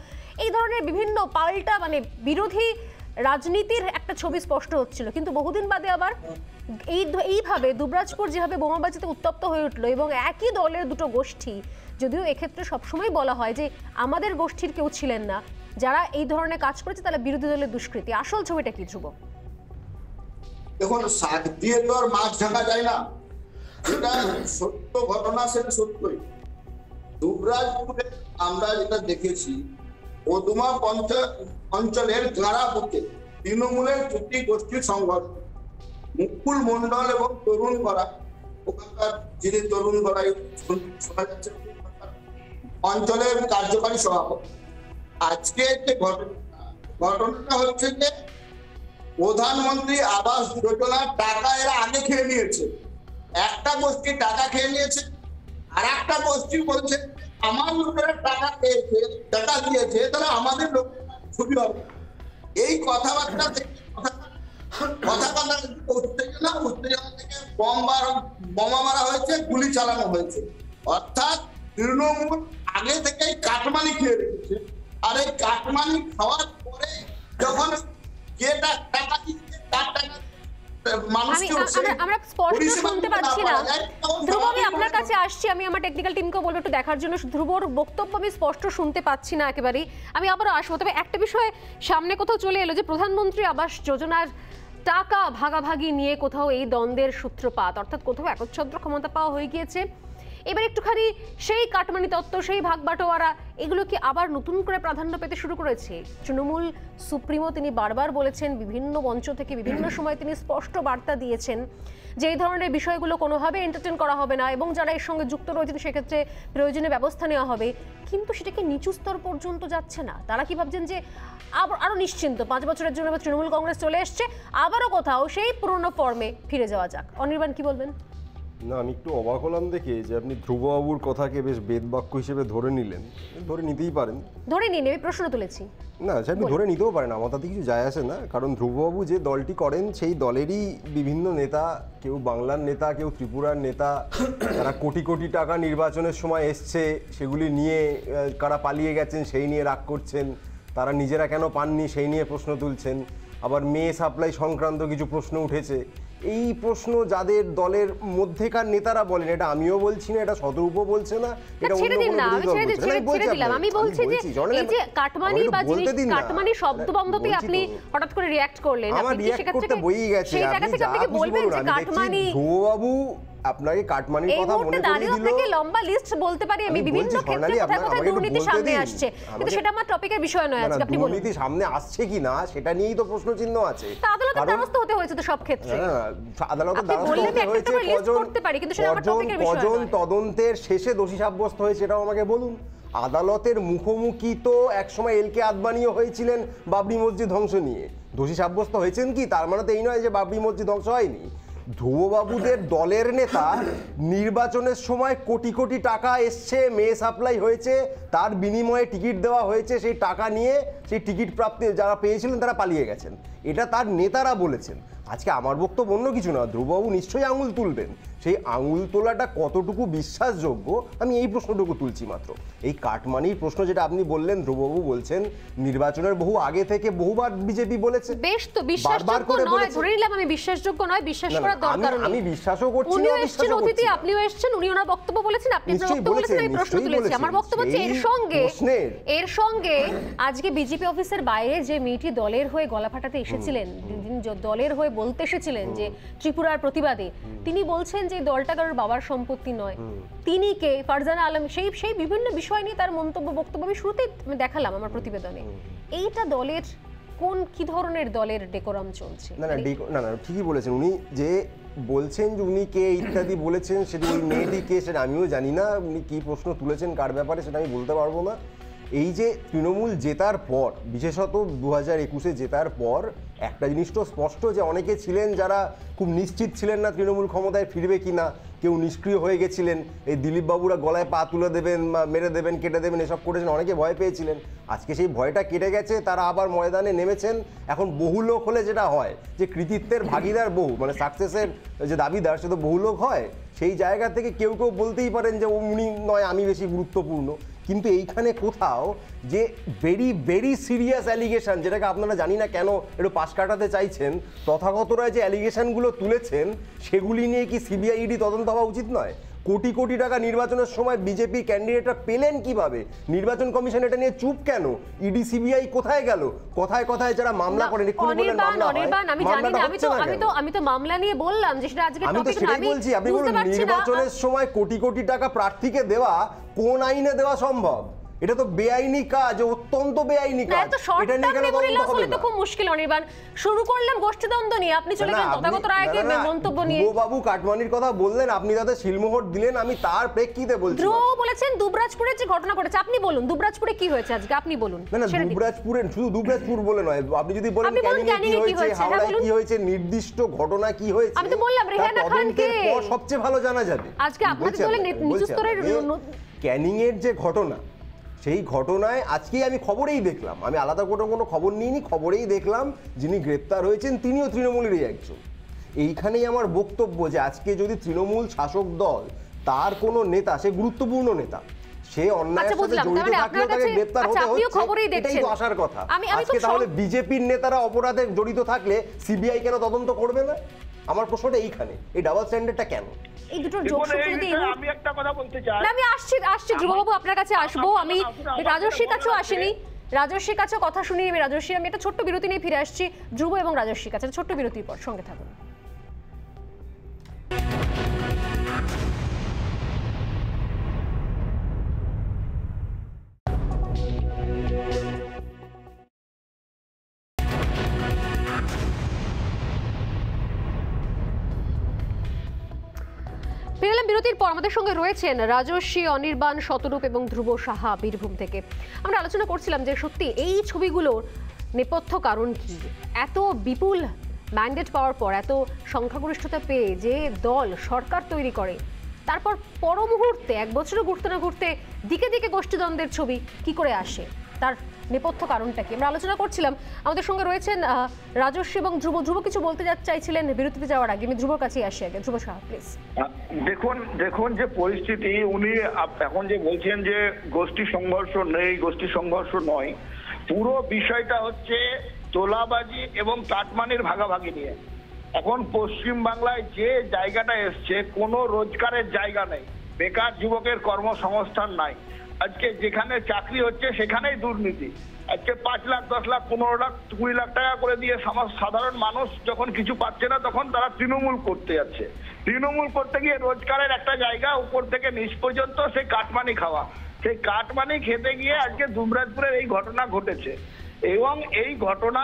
এই ধরনের বিভিন্ন পাল্টা, মানে বিরোধী রাজনীতির একটা ছবি স্পষ্ট হচ্ছিল। কিন্তু বহুদিন বাদে আবার এইভাবে দুবরাজপুর যেভাবে বোমাবাজিতে উত্তপ্ত হয়ে উঠলো, এবং একই দলের দুটো গোষ্ঠী, যদিও এক্ষেত্রে সবসময় বলা হয় যে আমাদের গোষ্ঠীর কেউ ছিলেন না যারা এই ধরনের কাজ করেছে, তারা বিরোধী দলের দুষ্কৃতী। আসল ছবিটা কি ধ্রুব? দেখুন, শাক দিয়ে তো আর মাছ ঢাকা যায় না, এটা সত্য ঘটনা, সেটা সত্যই। দুবরাজপুরে আমরা যেটা দেখেছি, পদুমা অঞ্চলের গাঁড়া বুকে তৃণমূলের দুটি গোষ্ঠীর সংঘর্ষ। মুকুল মন্ডল এবং তরুণ গড়াই, ওখানকার যিনি তরুণ গড়াই শোনা যাচ্ছে অঞ্চলের কার্যকারী সভাপতি। আজকে যে ঘটনাটা হচ্ছে যে প্রধানমন্ত্রী আবাস যোজনার টাকা এরা আগে খেয়ে নিয়েছে, একটা গোষ্ঠী টাকা খেয়ে নিয়েছে, আর একটা গোষ্ঠী বলছে আমার লোকেরা টাকা খেয়েছে, টাকা দিয়েছে, তাহলে আমাদের লোকের ছবি হবে। এই কথাবার্তা থেকে উত্তেজনা থেকে বোমা মারা হয়েছে, গুলি চালানো হয়েছে। অর্থাৎ তৃণমূল আগে থেকেই কাটমানি খেয়ে রেখেছে, আর এই কাটমানি খাওয়ার পরে যখন যেটা টাকা দিচ্ছে তার টাকা আমরা স্পষ্ট শুনতে পাচ্ছি না। ধ্রুব, আমি আপনার কাছে আসছি, আমি আমার টেকনিক্যাল টিমকে বলবো একটু দেখার জন্য। ধ্রুবর বক্তব্য আমি স্পষ্ট শুনতে পাচ্ছি না একেবারেই, আমি আবারও আসবো। তবে একটা বিষয় সামনে কোথাও চলে এলো যে প্রধানমন্ত্রী আবাস যোজনার টাকা ভাগাভাগি নিয়ে কোথাও এই দ্বন্দ্বের সূত্রপাত, অর্থাৎ কোথাও একচ্ছত্র ক্ষমতা পাওয়া হয়ে গিয়েছে। এবার একটুখানি সেই কাটমানি তত্ত্ব, সেই ভাগ বাটোয়ারা, এগুলো কি আবার নতুন করে প্রাধান্য পেতে শুরু করেছে? তৃণমূল সুপ্রিমো তিনি বারবার বলেছেন, বিভিন্ন মঞ্চ থেকে বিভিন্ন সময় তিনি স্পষ্ট বার্তা দিয়েছেন যে এই ধরনের বিষয়গুলো কোনোভাবে এন্টারটেন করা হবে না, এবং যারা এর সঙ্গে যুক্ত রয়েছেন সেক্ষেত্রে প্রয়োজনীয় ব্যবস্থা নেওয়া হবে। কিন্তু সেটাকে নিচু স্তর পর্যন্ত যাচ্ছে না। তারা কি ভাবছেন যে আরও নিশ্চিন্ত 5 বছরের জন্য তৃণমূল কংগ্রেস চলে এসছে, আবারও কোথাও সেই পুরনো ফর্মে ফিরে যাওয়া যাক? অনির্বাণ, কি বলবেন? না, আমি একটু অবাক হলাম দেখে যে আপনি ধ্রুববাবুর কথাকে বেশ বেদবাক্য হিসেবে ধরে নিলেন। ধরে নিতেই পারেন, ধরে নিন, আমি প্রশ্ন তুলেছি। না, সে আপনি ধরে নিতেও পারেন, আমার তাতে কিছু যায় আসে না। কারণ ধ্রুববাবু যে দলটি করেন সেই দলেরই বিভিন্ন নেতা, কেউ বাংলার নেতা, কেউ ত্রিপুরার নেতা, যারা কোটি কোটি টাকা নির্বাচনের সময় এসছে সেগুলি নিয়ে কারা পালিয়ে গেছেন সেই নিয়ে রাগ করছেন, তারা নিজেরা কেন পাননি সেই নিয়ে প্রশ্ন তুলছেন। আবার মেয়ে সাপ্লাই সংক্রান্ত কিছু প্রশ্ন উঠেছে, এই প্রশ্ন যাদের দলের মধ্যেকার নেতারা বলেন, এটা আমিও বলছি না, এটা শতরূপও বলছে না, এটা অন্য কোনো বিরোধী দল বলছে না। আমি বলছি যে এই যে কাটমানি বা কাটমানি শব্দবন্ধতে আপনি হঠাৎ করে রিঅ্যাক্ট করলেন, আমার রিঅ্যাক্ট করতে বইই গেছে। সেই জায়গা থেকে আপনি কি বলবেন যে কাটমানি ধ্রুববাবু আপনাকে কাটমানির কথা মনে করিয়ে দিল। আপনাকে লম্বা লিস্ট বলতে পারি আমি, বিভিন্ন ক্ষেত্রে কোথায় কোথায় দুর্নীতি সামনে আসছে, কিন্তু সেটা আমার টপিকের বিষয় নয় আজকে। আপনি বলুন দুর্নীতি সামনে আসছে কি না সেটা নিয়েই তো প্রশ্ন চিহ্ন আছে। আদালতের দ্বারস্থ হতে হয়েছে তো সব ক্ষেত্রে। আদালতের দ্বারস্থ হতে হয়েছে কজন তদন্তের শেষে দোষী সাব্যস্ত হয়েছে এটাও আমাকে বলুন। আদালতের মুখোমুখি তো একসময় এলকে আদবানিও হয়েছিলেন বাবরি মসজিদ ধ্বংস নিয়ে, দোষী সাব্যস্ত হয়েছেন কি? তার মানে তো এই নয় যে বাবরি মসজিদ ধ্বংস হয়নি। ধ্রুববাবুদের দলের নেতা নির্বাচনের সময় কোটি কোটি টাকা এসছে, মেয়ে সাপ্লাই হয়েছে, তার বিনিময়ে টিকিট দেওয়া হয়েছে, সেই টাকা নিয়ে সেই টিকিট প্রাপ্তি যারা পেয়েছিলেন তারা পালিয়ে গেছেন, এটা তার নেতারা বলেছেন। আজকে আমার বক্তব্য অন্য কিছু না, ধ্রুববাবু নিশ্চয়ই আঙুল তুলবেন, সেই আঙুল তোলাটা কতটুকু বিশ্বাসযোগ্য আমি এই প্রশ্নটুকু তুলছি মাত্র। এই কাটমানির প্রশ্ন যেটা আপনি বললেন, ধ্রুববাবু বলছেন নির্বাচনের বহু আগে থেকে বহুবার বিজেপি বলেছে, বেশ তো বিশ্বাসযোগ্য নয় ধরে নিলাম আমি, বিশ্বাসযোগ্য নয়, বিশ্বাস করার দরকার নেই। আমি বিশ্বাসও করছি না, অবিশ্বাসও করছি। আপনিও এসেছেন, উনি ওনার বক্তব্য বলেছেন, আপনি বক্তব্য বলেছেন, আমি প্রশ্ন তুলেছি। আমার বক্তব্য হচ্ছে এর সঙ্গে আজকে বিজেপি অফিসের বাইরে যে মেয়েটি দলের হয়ে গলা ফাটাতে এসেছিলেন, দলের হয়ে বলতে এসেছিলেন যে ত্রিপুরার প্রতিবাদে, তিনি বলছেন যে দলটা কারোর বাবার সম্পত্তি নয়, তিনি কে, ফারজানা আলম, সেই বিভিন্ন বিষয় নিয়ে তার মন্তব্য বক্তব্য আমি শুরুতেই দেখালাম আমার প্রতিবেদনে। এইটা দলের কি ধরনের দলের ডেকোরাম চলছে? না ঠিকই বলেছেন, উনি যে বলছেন যে উনি কে ইত্যাদি বলেছেন, সেটা ওই মেয়েটি কে সেটা আমিও জানি না, উনি কি প্রশ্ন তুলেছেন কার ব্যাপারে সেটা আমি বলতে পারবো না। এই যে তৃণমূল জেতার পর, বিশেষত 2021-এ জেতার পর একটা জিনিস তো স্পষ্ট যে অনেকে ছিলেন যারা খুব নিশ্চিত ছিলেন না তৃণমূল ক্ষমতায় ফিরবে কিনা, কেউ নিষ্ক্রিয় হয়ে গেছিলেন, এই দিলীপ বাবুরা গলায় পা তুলে দেবেন, মেরে দেবেন, কেটে দেবেন, এসব করেছেন, অনেকে ভয় পেয়েছিলেন। আজকে সেই ভয়টা কেটে গেছে, তারা আবার ময়দানে নেমেছেন। এখন বহু লোক হলে যেটা হয় যে কৃতিত্বের ভাগিদার বহু, মানে সাকসেসের যে দাবিদার সে তো বহু লোক হয়, সেই জায়গা থেকে কেউ কেউ বলতেই পারেন যে উনি নয় আমি বেশি গুরুত্বপূর্ণ। কিন্তু এইখানে কোথাও যে ভেরি ভেরি সিরিয়াস অ্যালিগেশন, যেটাকে আপনারা জানি না কেন একটু পাশ কাটাতে চাইছেন, তথাগতরা যে অ্যালিগেশনগুলো তুলেছেন সেগুলি নিয়ে কি সিবিআই ইডি তদন্ত হওয়া উচিত নয়? কোটি কোটি টাকা নির্বাচনের সময় বিজেপি ক্যান্ডিডেটরা পেলেন কিভাবে? নির্বাচন কমিশন এটা নিয়ে চুপ কেন? ইডি সিবিআই কোথায় গেল? কথায় কথায় যারা মামলা করেন, এক্ষুনি বললেন মামলা হয়, মামলাটা হচ্ছে না কেন? আমি তো মামলা নিয়ে বললাম যে সেটা আজকে আমি তো সেটাই বলছি। আপনি বলুন নির্বাচনের সময় কোটি কোটি টাকা প্রার্থীকে দেওয়া কোন আইনে দেওয়া সম্ভব? এটা তো বেআইনি কাজ, অত্যন্ত বেআইনি কাজ। এটা নিয়ে কেন তদন্ত হবে না? তো খুব মুশকিল। অনির্বাণ, শুরু করলাম গোষ্ঠীদ্বন্দ্ব নিয়ে, আপনি চলে গেলেন তথাগত রায়কে মন্তব্য নিয়ে। বাবু কাটমানির কথা বললেন, আপনি তাতে শিলমোহর দিলেন, আমি তার প্রেক্ষিতে বলছি। ধ্রুব বলেছেন দুবরাজপুরে যে ঘটনা ঘটেছে, আপনি বলুন দুবরাজপুরে কি হয়েছে আজকে, আপনি বলুন। না দুবরাজপুরে, শুধু দুবরাজপুর বলে নয়, আপনি যদি বলেন ক্যানিংয়ে কি হয়েছে, হাওড়ায় কি হয়েছে, নির্দিষ্ট ঘটনা কি হয়েছে, আমি তো বললাম রেহানা খানকে সবচেয়ে ভালো জানা যাবে। আজকে আপনাদের দলের নিচু স্তরের ক্যানিংয়ের যে ঘটনা, সেই ঘটনায় আজকেই আমি খবরেই দেখলাম, আমি আলাদা কোনো খবর নিইনি, খবরেই দেখলাম যিনি গ্রেপ্তার হয়েছেন তিনিও তৃণমূলেরই একজন। এইখানেই আমার বক্তব্য যে আজকে যদি তৃণমূল শাসক দল, তার কোনো নেতা, সে গুরুত্বপূর্ণ নেতা, সে অন্যায়ের সাথে জড়িত থাকলেও তাকে গ্রেপ্তার হতে হচ্ছে, এটাই তো আসার কথা। আজকে তাহলে বিজেপির নেতারা অপরাধে জড়িত থাকলে সিবিআই কেন তদন্ত করবে না? আমার প্রশ্নটা এইখানে, এই ডাবল স্ট্যান্ডার্ডটা কেন? এই দুটোর যোগসূত্র যদি আমি একটা কথা বলতে চাই, আমি আসছি ধ্রুববাবু আপনার কাছে আসবো। আমি রাজস্বীর কাছেও আসিনি, রাজস্বীর কাছেও কথা শুনি। আমি রাজস্বী, আমি একটা ছোট্ট বিরতি নিয়ে ফিরে আসছি ধ্রুব এবং রাজস্বীর কাছে, ছোট্ট বিরতির পর সঙ্গে থাকুন। পেলাম বিরতির পর আমাদের সঙ্গে রয়েছেন রাজস্বী, অনির্বাণ, শতরূপ এবং ধ্রুব সাহা বীরভূম থেকে। আমরা আলোচনা করছিলাম যে সত্যি এই ছবিগুলোর নেপথ্য কারণ কি? এত বিপুল ম্যান্ডেট পাওয়ার পর, এত সংখ্যাগরিষ্ঠতা পেয়ে যে দল সরকার তৈরি করে, তারপর পর মুহূর্তে, এক বছরও ঘুরতে না ঘুরতে দিকে দিকে গোষ্ঠীদ্বন্দ্বের ছবি কি করে আসে, তার নেপথ্য কারণটা কি? আমরা আলোচনা করছিলাম। আমাদের সঙ্গে রয়েছেন রাজস্বী এবং ধ্রুব। ধ্রুব কিছু বলতে চাইছিলেন বিরতিতে যাওয়ার আগে, আমি ধ্রুবর কাছেই আসি আগে। ধ্রুব সাহা প্লিজ। দেখুন যে পরিস্থিতি, উনি এখন যে বলছেন যে গোষ্ঠী সংঘর্ষ নেই, গোষ্ঠী সংঘর্ষ নয়, পুরো বিষয়টা হচ্ছে তোলাবাজি এবং কাটমানির ভাগাভাগি নিয়ে। এখন পশ্চিম বাংলায় যে জায়গাটা এসছে কোনো রোজগারের জায়গা নেই, বেকার যুবকের কর্মসংস্থান নাই। আজকে যেখানে চাকরি হচ্ছে সেখানেই দুর্নীতি। আজকে 5 লাখ 10 লাখ 15 লাখ 20 লাখ টাকা করে দিয়ে সাধারণ মানুষ যখন কিছু পাচ্ছে না তখন তারা তৃণমূল করতে যাচ্ছে। তৃণমূল করতে গিয়ে রোজগারের একটা জায়গা উপর থেকে নিচ পর্যন্ত সেই কাটমানি খাওয়া, সেই কাটমানি খেতে গিয়ে আজকে দুবরাজপুরের এই ঘটনা ঘটেছে। এবং এই ঘটনা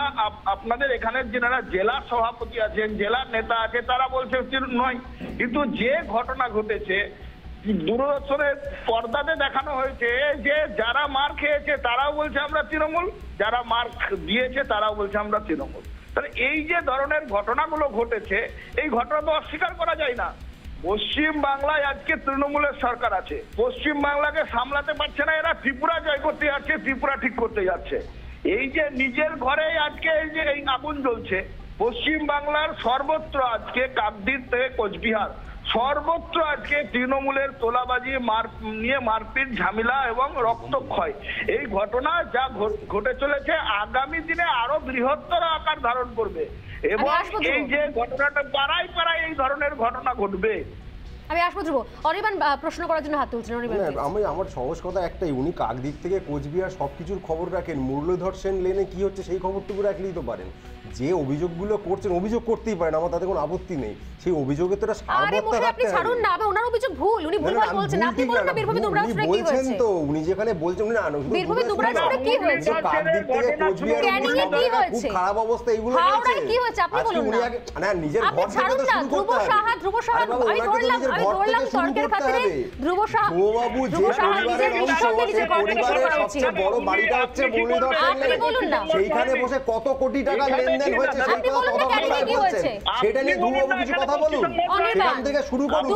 আপনাদের এখানে যারা জেলার সভাপতি আছেন, জেলার নেতা আছে, তারা বলছে নয়, কিন্তু যে ঘটনা ঘটেছে দূরদর্শনের পর্দাতে দেখানো হয়েছে যে যারা মার খেয়েছে তারাও বলছে আমরা তৃণমূল, যারা মার দিয়েছে তারাও বলছে আমরা তৃণমূল। তাহলে এই যে ধরনের ঘটনাগুলো ঘটেছে, এই ঘটনা তো অস্বীকার করা যায় না। পশ্চিম বাংলায় আজকে তৃণমূলের সরকার আছে, পশ্চিম বাংলাকে সামলাতে পারছে না, এরা ত্রিপুরা জয় করতে যাচ্ছে, ত্রিপুরা ঠিক করতে যাচ্ছে। এই যে নিজের ঘরে আজকে এই যে এই আগুন জ্বলছে, পশ্চিম বাংলার সর্বত্র আজকে কাকদ্বীপ থেকে কোচবিহার সর্বত্র আজকে তৃণমূলের তোলাবাজি নিয়ে মারপিট ঝামেলা এবং রক্তক্ষয়, এই ঘটনা যা ঘটে চলেছে আগামী দিনে আরো বৃহত্তর আকার ধারণ করবে এবং এই যে ঘটনাটা পাড়ায় পাড়ায় এই ধরনের ঘটনা ঘটবে। আমি আসবো ধ্রুব। অনির্বাণ প্রশ্ন করার জন্য হাত তুলছেন। আমার সহজ কথা একটাই, উনি কাকদ্বীপ থেকে কোচবিহার সবকিছুর খবর রাখেন, মুরলীধর সেন লেনে কি হচ্ছে সেই খবরটুকু রাখলেই তো পারেন। যে অভিযোগগুলো করছেন, অভিযোগ করতেই পারেন, আমার তাতে কোনো আপত্তি নেই, সেই অভিযোগে তো একটা সারবত্তা থাকতে হবে। ছাড়ুন না, ওনার অভিযোগ ভুল, উনি ভুলভাল বলছেন। আপনি বলুন না বীরভূমে দুবরাজপুরে কি হয়েছে। বলছেন তো উনি যেখানে বলছেন না, বীরভূমে দুবরাজপুরে কি হয়েছে, কাকদ্বীপ থেকে কোচবিহার খুব খারাপ অবস্থা, এগুলো হাওড়ায় কি হয়েছে আপনি বলুন না। নিজের ঘর থেকে তো শুরু করতে হবে। ধ্রুব সাহা আমি ধরলাম তর্কের খাতিরে ধ্রুব সাহা বাবু যে পরিবারের অংশ, সেই পরিবারের সবচেয়ে বড় বাড়িটা হচ্ছে মুরলীধর সেন লেনে, সেইখানে বসে কত কোটি টাকা লেনদেন হয়েছে সেই কথা সেটা নিয়ে ধ্রুববাবু কিছু কথা বলুন, সেখান থেকে শুরু করুন।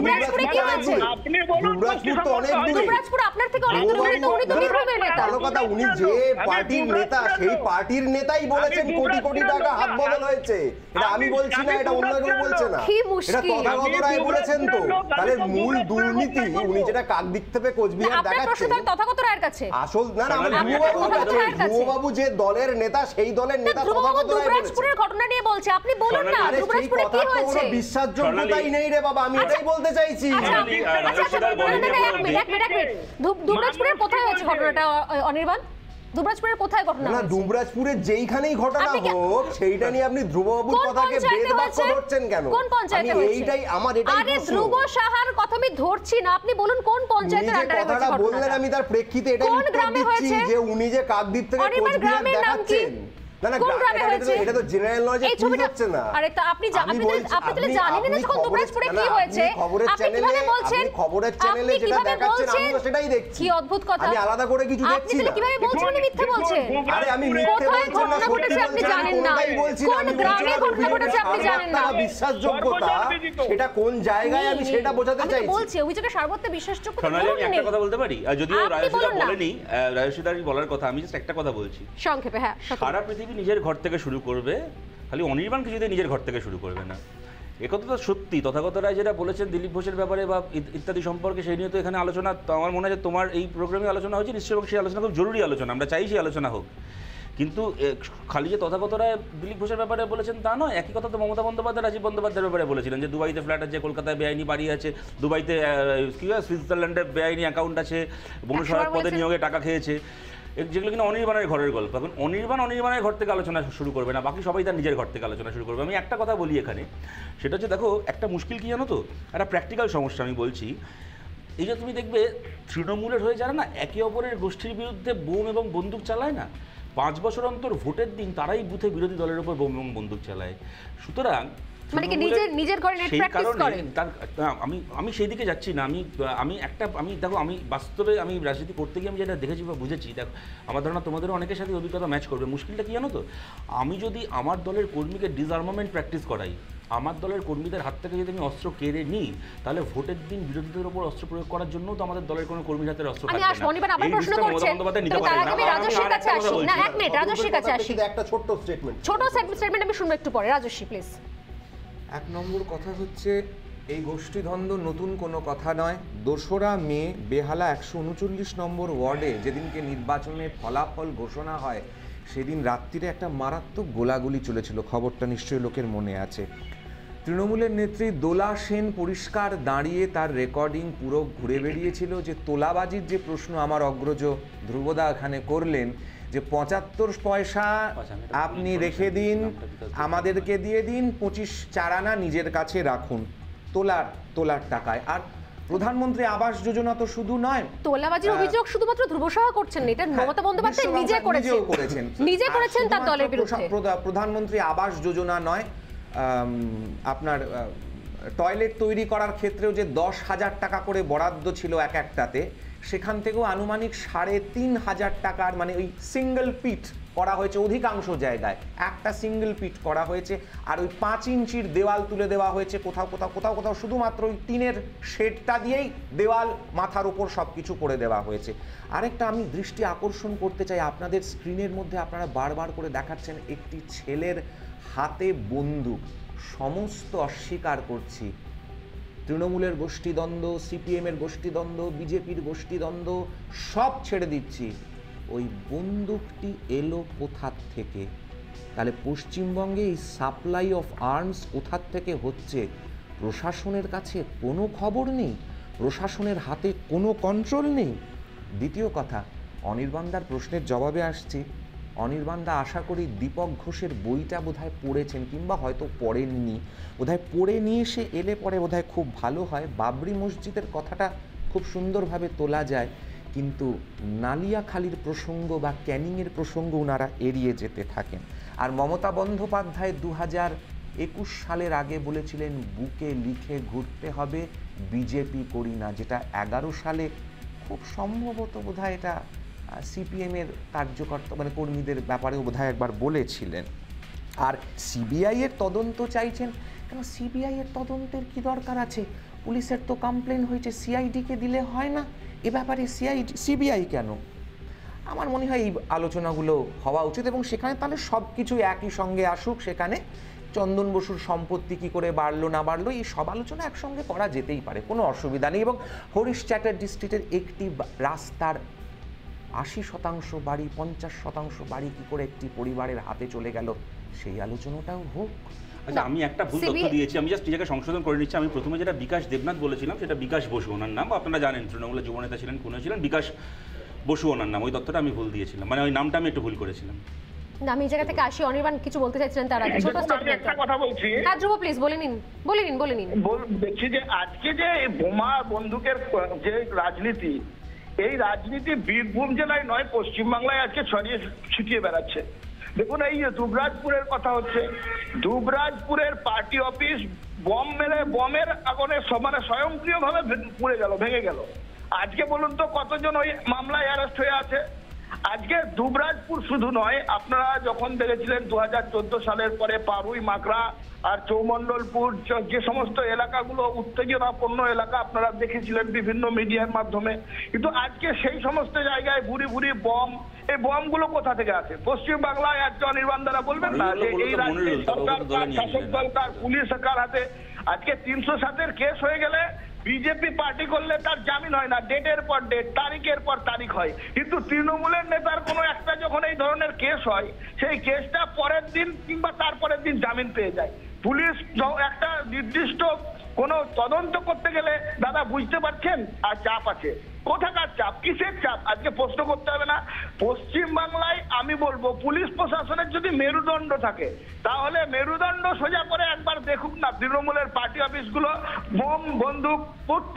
দুবরাজপুর তো অনেক দূরে, ভালো কথা, উনি যে পার্টির নেতা সেই পার্টির নেতাই বলেছেন কোটি কোটি টাকা হাত বদল হয়েছে। এটা আমি বলছি না, এটা অন্য কেউ বলছে না, এটা তথাগত রায় বলেছেন। তো তাহলে মূল দুর্নীতি উনি যেটা কাকদ্বীপ থেকে কোচবিহার দেখাচ্ছেন তথাগত রায়ের কাছে আসল না, আমার ধ্রুববাবু যে দলের নেতা সেই দলের নেতা তথাগত রায় বলেছেন। ঘটনা নিয়ে বলছে, আপনি বলুন না দুবরাজপুরে কি হয়েছে। কোনো বিশ্বাসযোগ্যতাই নেই রে বাবা, আমি এটাই বলতে চাইছি। দুবরাজপুরের কোথায় হয়েছে ঘটনাটা অনির্বাণ? দুবরাজপুরের কোথায় ঘটনা? না, দুবরাজপুরে যেইখানেই ঘটনা হোক সেইটা নিয়ে আপনি ধ্রুববাবুর কথাকে বেদবাক্য ধরছেন কেন? কোন পঞ্চায়েতে হয়েছে? এইটাই আমার, এটাই প্রশ্ন। আরে ধ্রুব সাহার কথা আমি ধরছি না, আপনি বলুন কোন পঞ্চায়েতের আন্ডারে হয়েছে ঘটনাটা? বললেন আমি তার প্রেক্ষিতে এটাই উত্তর দিচ্ছি যে উনি যে কাকদ্বীপ থেকে কোচবিহার দেখাচ্ছেন। না না, এটা তো জেনারেল নলেজে কুইজ হচ্ছে না। আরে তো আপনি তাহলে জানেন না যখন দুবরাজপুরে কি হয়েছে, আপনি কিভাবে বলছেন? খবরের চ্যানেলে যেটা দেখাচ্ছেন আমি তো সেটাই দেখছি। কি অদ্ভুত কথা, আমি আলাদা করে কিছু দেখছি না। আপনি কিভাবে বলছেন উনি মিথ্যা বলছেন? আরে আমি মিথ্যা বলছি না, সত্যি আপনি জানেন না। কোন গ্রামে ঘটনা ঘটেছে আপনি জানেন না। বিশ্বাসযোগ্যতা সেটা কোন জায়গায় আমি সেটা বোঝাতে চাইছি। আমি বলছি অভিযোগের সারবত্য বিশ্বাসযোগ্যতা। আমি একটা কথা বলতে পারি, যদিও রাজস্বীদা বলেনি, রাজস্বীদারই বলার কথা, আমি জাস্ট একটা কথা বলছি সংক্ষেপে। হ্যাঁ, সারা পৃথিবী নিজের ঘর থেকে শুরু করবে, খালি অনির্বাণ কিছুতে নিজের ঘর থেকে শুরু করবে না। একথা তো সত্যি, তথাগত রায় যেটা বলেছেন দিলীপ ঘোষের ব্যাপারে বা ইত্যাদি সম্পর্কে, সেই নিয়ে তো এখানে আলোচনা, তো আমার মনে হয় যে তোমার এই প্রোগ্রামে আলোচনা হয়েছে নিশ্চয়ই, এবং সেই আলোচনা খুব জরুরি আলোচনা, আমরা চাই সেই আলোচনা হোক। কিন্তু খালি যে তথাগত রায় দিলীপ ঘোষের ব্যাপারে বলেছেন তা নয়, একই কথা তো মমতা বন্দ্যোপাধ্যায় রাজীব বন্দ্যোপাধ্যায়ের ব্যাপারে বলেছিলেন যে দুবাইতে ফ্ল্যাট আছে, কলকাতায় বেআইনি বাড়ি আছে, দুবাইতে কি হয় সুইজারল্যান্ডে বেআইনি অ্যাকাউন্ট আছে, বনসহায়ক পদে নিয়োগে টাকা খেয়েছে, যেগুলো কিনা অনির্বাণের ঘরের গল্প। এখন অনির্বাণের ঘর থেকে আলোচনা শুরু করবে না, বাকি সবাই তার নিজের ঘর থেকে আলোচনা শুরু করবে। আমি একটা কথা বলি এখানে, সেটা হচ্ছে দেখো একটা মুশকিল কি জানো তো, একটা প্র্যাকটিক্যাল সমস্যা আমি বলছি। এই যে তুমি দেখবে তৃণমূলের হয়ে যারা না একে অপরের গোষ্ঠীর বিরুদ্ধে বোম এবং বন্দুক চালায় না, 5 বছর অন্তর ভোটের দিন তারাই বুথে বিরোধী দলের উপর বোম এবং বন্দুক চালায়। সুতরাং মানে কি নিজের ঘরে নেট প্র্যাকটিস করেন? আমি সেই দিকে যাচ্ছি না, আমি দেখো, আমি বাস্তবে আমি রাজনীতি করতে গিয়ে আমি যেটা দেখেছি বা বুঝেছি, দেখো আমার ধারণা তোমাদেরও অনেকের সাথে অভিজ্ঞতা ম্যাচ করবে। মুশকিলটা কি জানো তো, আমি যদি আমার দলের কর্মীকে ডিসআর্মামেন্ট প্র্যাকটিস করাই, আমার দলের কর্মীদের হাত থেকে যদি আমি অস্ত্র কেড়ে নিই, তাহলে ভোটের দিন বিরোধীদের উপর অস্ত্র প্রয়োগ করার জন্য তো আমাদের দলের কোনো কর্মীর হাতে অস্ত্র থাকবে না। এই প্রশ্ন মমতা বন্দ্যোপাধ্যায় নিতে পারে না। রাজস্বীর কাছে আসি না, এক মিনিট, রাজস্বীর কাছে আসি। একটা ছোট স্টেটমেন্ট আমি শুনবো একটু পরে। রাজস্বী প্লিজ। 1 নম্বর কথা হচ্ছে, এই গোষ্ঠীদ্বন্দ্ব নতুন কোনো কথা নয়। 2রা মে বেহালা 139 নম্বর ওয়ার্ডে যেদিনকে নির্বাচনের ফলাফল ঘোষণা হয়, সেদিন রাত্রিরে একটা মারাত্মক গোলাগুলি চলেছিল, খবরটা নিশ্চয়ই লোকের মনে আছে। তৃণমূলের নেত্রী দোলা সেন পরিষ্কার দাঁড়িয়ে তার রেকর্ডিং পুরো ঘুরে বেরিয়েছিল যে তোলাবাজির যে প্রশ্ন আমার অগ্রজ ধ্রুবদা এখানে করলেন যে 75 পয়সা আপনি রেখে দিন, আমাদেরকে দিয়ে দিন, 25 আনা নিজের কাছে রাখুন তোলার টাকায়। আর প্রধানমন্ত্রী আবাস যোজনা তো শুধু নয়, তোলাবাজির অভিযোগ শুধুমাত্র ধ্রুব সাহা করছেন না, এটা মমতা বন্দ্যোপাধ্যায় নিজে করেছেন তার দলের বিরুদ্ধে। প্রধানমন্ত্রী আবাস যোজনা নয়, আপনার টয়লেট তৈরি করার ক্ষেত্রেও যে 10,000 টাকা করে বরাদ্দ ছিল একটাতে, সেখান থেকেও আনুমানিক 3,500 টাকার মানে ওই সিঙ্গেল পিট করা হয়েছে অধিকাংশ জায়গায়, একটা সিঙ্গেল পিট করা হয়েছে। আর ওই 5 ইঞ্চির দেওয়াল তুলে দেওয়া হয়েছে কোথাও কোথাও কোথাও কোথাও, শুধুমাত্র ওই টিনের শেডটা দিয়েই দেওয়াল মাথার উপর সব কিছু করে দেওয়া হয়েছে। আরেকটা আমি দৃষ্টি আকর্ষণ করতে চাই, আপনাদের স্ক্রিনের মধ্যে আপনারা বারবার করে দেখাচ্ছেন একটি ছেলের হাতে বন্দুক। সমস্ত অস্বীকার করছি, তৃণমূলের গোষ্ঠীদ্বন্দ্ব, সিপিএমের গোষ্ঠীদ্বন্দ্ব, বিজেপির গোষ্ঠীদ্বন্দ্ব সব ছেড়ে দিচ্ছি, ওই বন্দুকটি এলো কোথার থেকে? তাহলে পশ্চিমবঙ্গে এই সাপ্লাই অফ আর্মস কোথার থেকে হচ্ছে? প্রশাসনের কাছে কোনো খবর নেই, প্রশাসনের হাতে কোনো কন্ট্রোল নেই। দ্বিতীয় কথা, অনির্বাণদার প্রশ্নের জবাবে আসছি। অনির্বাণদা আশা করি দীপক ঘোষের বইটা বোধহয় পড়েছেন, কিংবা হয়তো পড়েননি, বোধহয় পড়ে নিয়ে এসে এলে পরে বোধহয় খুব ভালো হয়। বাবরি মসজিদের কথাটা খুব সুন্দরভাবে তোলা যায়, কিন্তু নালিয়াখালীর প্রসঙ্গ বা ক্যানিংয়ের প্রসঙ্গ ওনারা এড়িয়ে যেতে থাকেন। আর মমতা বন্দ্যোপাধ্যায় 2021 সালের আগে বলেছিলেন বুকে লিখে ঘুরতে হবে বিজেপি করি না, যেটা 11 সালে খুব সম্ভবত বোধহয় এটা সিপিএমের কার্যকর্তা মানে কর্মীদের ব্যাপারেও বোধহয় একবার বলেছিলেন। আর সিবিআই এর তদন্ত চাইছেন, কেন সিবিআই এর তদন্তের কি দরকার আছে? পুলিশের তো কমপ্লেন হয়েছে, সিআইডিকে দিলে হয় না? এ ব্যাপারে সিবিআই কেন? আমার মনে হয় এই আলোচনাগুলো হওয়া উচিত, এবং সেখানে তাহলে সব কিছু একই সঙ্গে আসুক। সেখানে চন্দন বসুর সম্পত্তি কী করে বাড়লো না বাড়লো, এই সব আলোচনা একসঙ্গে করা যেতেই পারে, কোনো অসুবিধা নেই। এবং হরিশ চ্যাটার্জি স্ট্রিটের একটি রাস্তার 80% বাড়ি, 50% বাড়ি কী করে একটি পরিবারের হাতে চলে গেল, সেই আলোচনাটাও হোক। আচ্ছা, আমি একটা ভুল তথ্য দিয়েছি, আমি জাস্ট নিজেকে সংশোধন করে নিচ্ছি। আমি প্রথমে যেটা বিকাশ দেবনাথ বলেছিলাম সেটা বিকাশ বসু ওনার নাম, আপনারা জানেন তৃণমূলের যুবনেতা ছিলেন, কোন ছিলেন, বিকাশ বসু ওনার নাম। ওই তথ্যটা আমি ভুল দিয়েছিলাম, মানে ওই নামটা আমি একটু ভুল করেছিলাম। না, আমি এই জায়গা থেকে আসি। অনির্বাণ কিছু বলতে চাইছিলেন তার আগে ছোট স্টেটমেন্ট। একটা কথা বলছি, হ্যাঁ ধ্রুব প্লিজ বলে নিন। দেখছি যে আজকে যে বোমা বন্দুকের যে রাজনীতি, এই রাজনীতি বীরভূম জেলায় নয় পশ্চিমবাংলায় আজকে ছড়িয়ে ছিটিয়ে বেড়াচ্ছে। দেখুন, এই যে দুবরাজপুরের কথা হচ্ছে, দুবরাজপুরের পার্টি অফিস বম মেরে বমের আগুনে মানে স্বয়ংক্রিয়ভাবে পুড়ে গেল, ভেঙে গেল। আজকে বলুন তো কতজন ওই মামলায় অ্যারেস্ট হয়ে আছে? আজকে দুবরাজপুর শুধু নয়, আপনারা যখন দেখেছিলেন 2014 সালের পরে পারুই, মাকড়া আর চৌমণ্ডলপুর যে সমস্ত এলাকাগুলো উত্তেজনাপূর্ণ এলাকা আপনারা দেখেছিলেন বিভিন্ন মিডিয়ার মাধ্যমে, কিন্তু আজকে সেই সমস্ত জায়গায় ভুরি ভুরি বম, এই বমগুলো কোথা থেকে আসে? পশ্চিম বাংলায় আজকে অনির্বাণ দ্বারা বলবেন না যে এই রাজ্যের সরকার, শাসক দল, পুলিশ কার হাতে? আজকে 307-এর কেস হয়ে গেলে বিজেপি পার্টি করলে তার জামিন হয় না, ডেটের পর ডেট, তারিখের পর তারিখ হয়। কিন্তু তৃণমূলের নেতার কোনো একটা যখন এই ধরনের কেস হয়, সেই কেসটা পরের দিন কিংবা তারপরের দিন জামিন পেয়ে যায়। পুলিশ একটা নির্দিষ্ট কোনো তদন্ত করতে গেলে দাদা বুঝতে পারছেন, আর চাপ আছে। কোথাকার চাপ, কিসের চাপ? আজকে প্রশ্ন করতে হবে না? পশ্চিম বাংলায় আমি বলবো পুলিশ প্রশাসনের যদি মেরুদণ্ড থাকে, তাহলে মেরুদণ্ড সোজা করে একবার দেখুক না তৃণমূলের পার্টি অফিসগুলো, বোম বন্দুক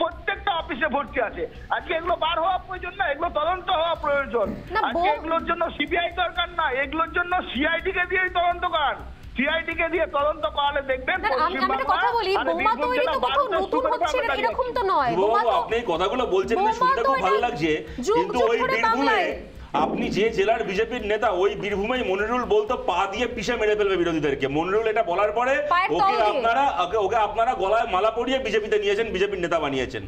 প্রত্যেকটা অফিসে ভর্তি আছে। আজকে এগুলো বার হওয়া প্রয়োজন না, এগুলো তদন্ত হওয়া প্রয়োজন। আজকে এগুলোর জন্য সিবিআই দরকার না, এগুলোর জন্য সিআইডি কে দিয়েই তদন্ত করান। সিআইডি কে দিয়ে তদন্ত করালে দেখবেন আমি একটা কথা বলি, বোমা তৈরি তো কোথাও নতুন হচ্ছে না এরকম তো নয়। বোমা তো আপনি কথাগুলো বলছেন শুনতে খুব ভালো লাগছে, কিন্তু ওই বীরভূমে আপনি যে জেলার বিজেপির নেতা, ওই বীরভূমে মনিরুল বলতো পা দিয়ে পিষে মেরে ফেলবে বিরোধীদেরকে। মনিরুল এটা বলার পরে ওকে আপনারা গলায় মালা পরিয়ে বিজেপিতে নিয়েছেন, বিজেপির নেতা বানিয়েছেন।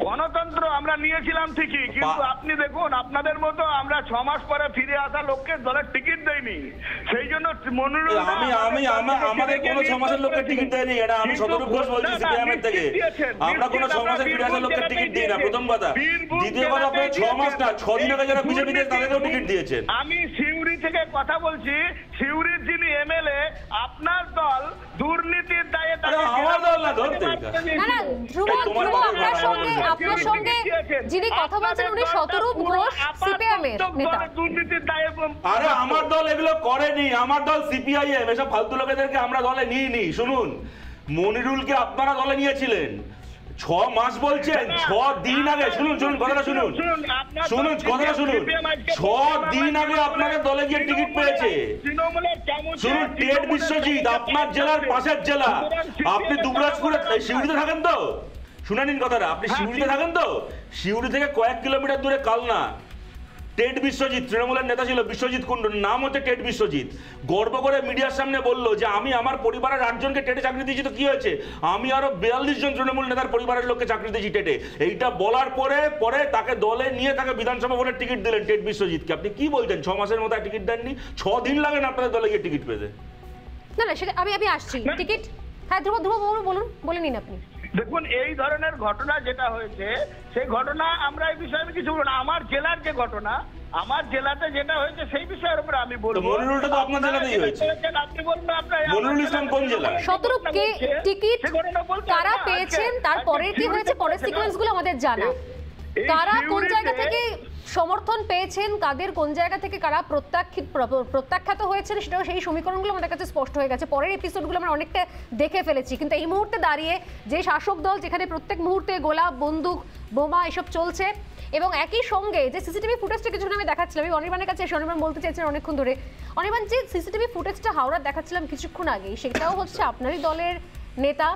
গণতন্ত্র আমরা নিয়েছিলাম ঠিকই, কিন্তু আপনি দেখুন আপনাদের মতো আমরা 6 মাস পরে ফিরে আসা লোককে দলের টিকিট দেয়নি। সেই জন্য মনিরুল আমাদের কোনো 6 মাসের লোকের টিকিট দেয়নি, এটা আমি শতরূপ ঘোষ বলছি সিপিএমের থেকে। আমরা কোনো 6 মাসের ফিরে আসা লোকের টিকিট দিই না, প্রথম কথা। দ্বিতীয় কথা, আপনারা 6 মাস না 6 দিন আগে যারা বিজেপিতে তাদেরকেও টিকিট দিয়েছেন। আমি সিউড়ি থেকে কথা বলছি, সিউড়ির যিনি এমএলএ, আপনার দল দুর্নীতির দায়ে আমার দল না ধরতে না ধ্রুব আপনার সঙ্গে যিনি কথা বলছেন উনি শতরূপ ঘোষ সিপিএম এর নেতা। দুর্নীতির দায়ে আরে আমার দল এগুলো করেনি, আমার দল সিপিআইএম, এসব ফালতু লোকেদেরকে আমরা দলে নিইনি। শুনুন, মনিরুলকে আপনারা দলে নিয়েছিলেন 6 মাস বলছেন, 6 দিন আগে, শুনুন কথাটা শুনুন কথাটা শুনুন, 6 দিন আগে আপনাদের দলে গিয়ে টিকিট পেয়েছে। শুনুন, টেট বিশ্বজিৎ আপনার জেলার পাশের জেলা, আপনি দুবরাজপুরে শিউড়িতে থাকেন তো, শুনে নিন কথাটা, আপনি শিউড়িতে থাকেন তো, শিউড়ি থেকে কয়েক কিলোমিটার দূরে কালনা, টেট বিশ্বজিৎ তৃণমূলের নেতা ছিল, বিশ্বজিৎ কুণ্ডুর নাম হচ্ছে টেট বিশ্বজিৎ, গর্ব করে মিডিয়ার সামনে বললো যে আমি আমার পরিবারের 8 জনকে টেটে চাকরি দিয়েছি, তো কি হয়েছে, আমি আরো 42 জন তৃণমূল নেতার পরিবারের লোককে চাকরি দিয়েছি টেটে। এইটা বলার পরে তাকে দলে নিয়ে তাকে বিধানসভা ভোটের টিকিট দিলেন টেট বিশ্বজিৎকে। আপনি কি বলছেন, 6 মাসের মধ্যে টিকিট দেননি, 6 দিন লাগে না আপনাদের দলে গিয়ে টিকিট পেতে। না সেটা আমি আসছি টিকিট। হ্যাঁ ধ্রুব বলুন, বলে নিন আপনি। দেখুন, এই ধরনের ঘটনা যেটা হয়েছে সেই ঘটনা আমরা এই বিষয়ে আমি কিছু বলবো না। আমার জেলার যে ঘটনা, আমার জেলাতে যেটা হয়েছে সেই বিষয়ের উপরে আমি বলবো। মনিরুলটা তো আপনার জেলাতেই হয়েছে। আপনি বলবেন আপনার মনিরুল ইসলাম কোন জেলা? শতরূপকে টিকিট কারা পেয়েছেন, তারপরে কি হয়েছে, পরের সিকোয়েন্সগুলো আমাদের জানা। কারা কোন জায়গা থেকে সমর্থন পেয়েছেন, কাদের কোন জায়গা থেকে কারা প্রত্যাখ্যাত হয়েছেন, সেটাও সেই সমীকরণগুলো আমাদের কাছে স্পষ্ট হয়ে গেছে। পরের এপিসোডগুলো আমরা অনেকটা দেখে ফেলেছি, কিন্তু এই মুহূর্তে দাঁড়িয়ে যে শাসক দল, যেখানে প্রত্যেক মুহূর্তে গোলা, বন্দুক, বোমা এসব চলছে, এবং একই সঙ্গে যে সিসিটিভি ফুটেজটা কিছুক্ষণ আমি দেখাচ্ছিলাম, আমি অনির্বাণের কাছে অনির্বাণ বলতে চাইছেন অনেকক্ষণ ধরে, অনির্বাণ যে সিসিটিভি ফুটেজটা হাওড়ার দেখাচ্ছিলাম কিছুক্ষণ আগে, সেটাও হচ্ছে আপনারই দলের নেতা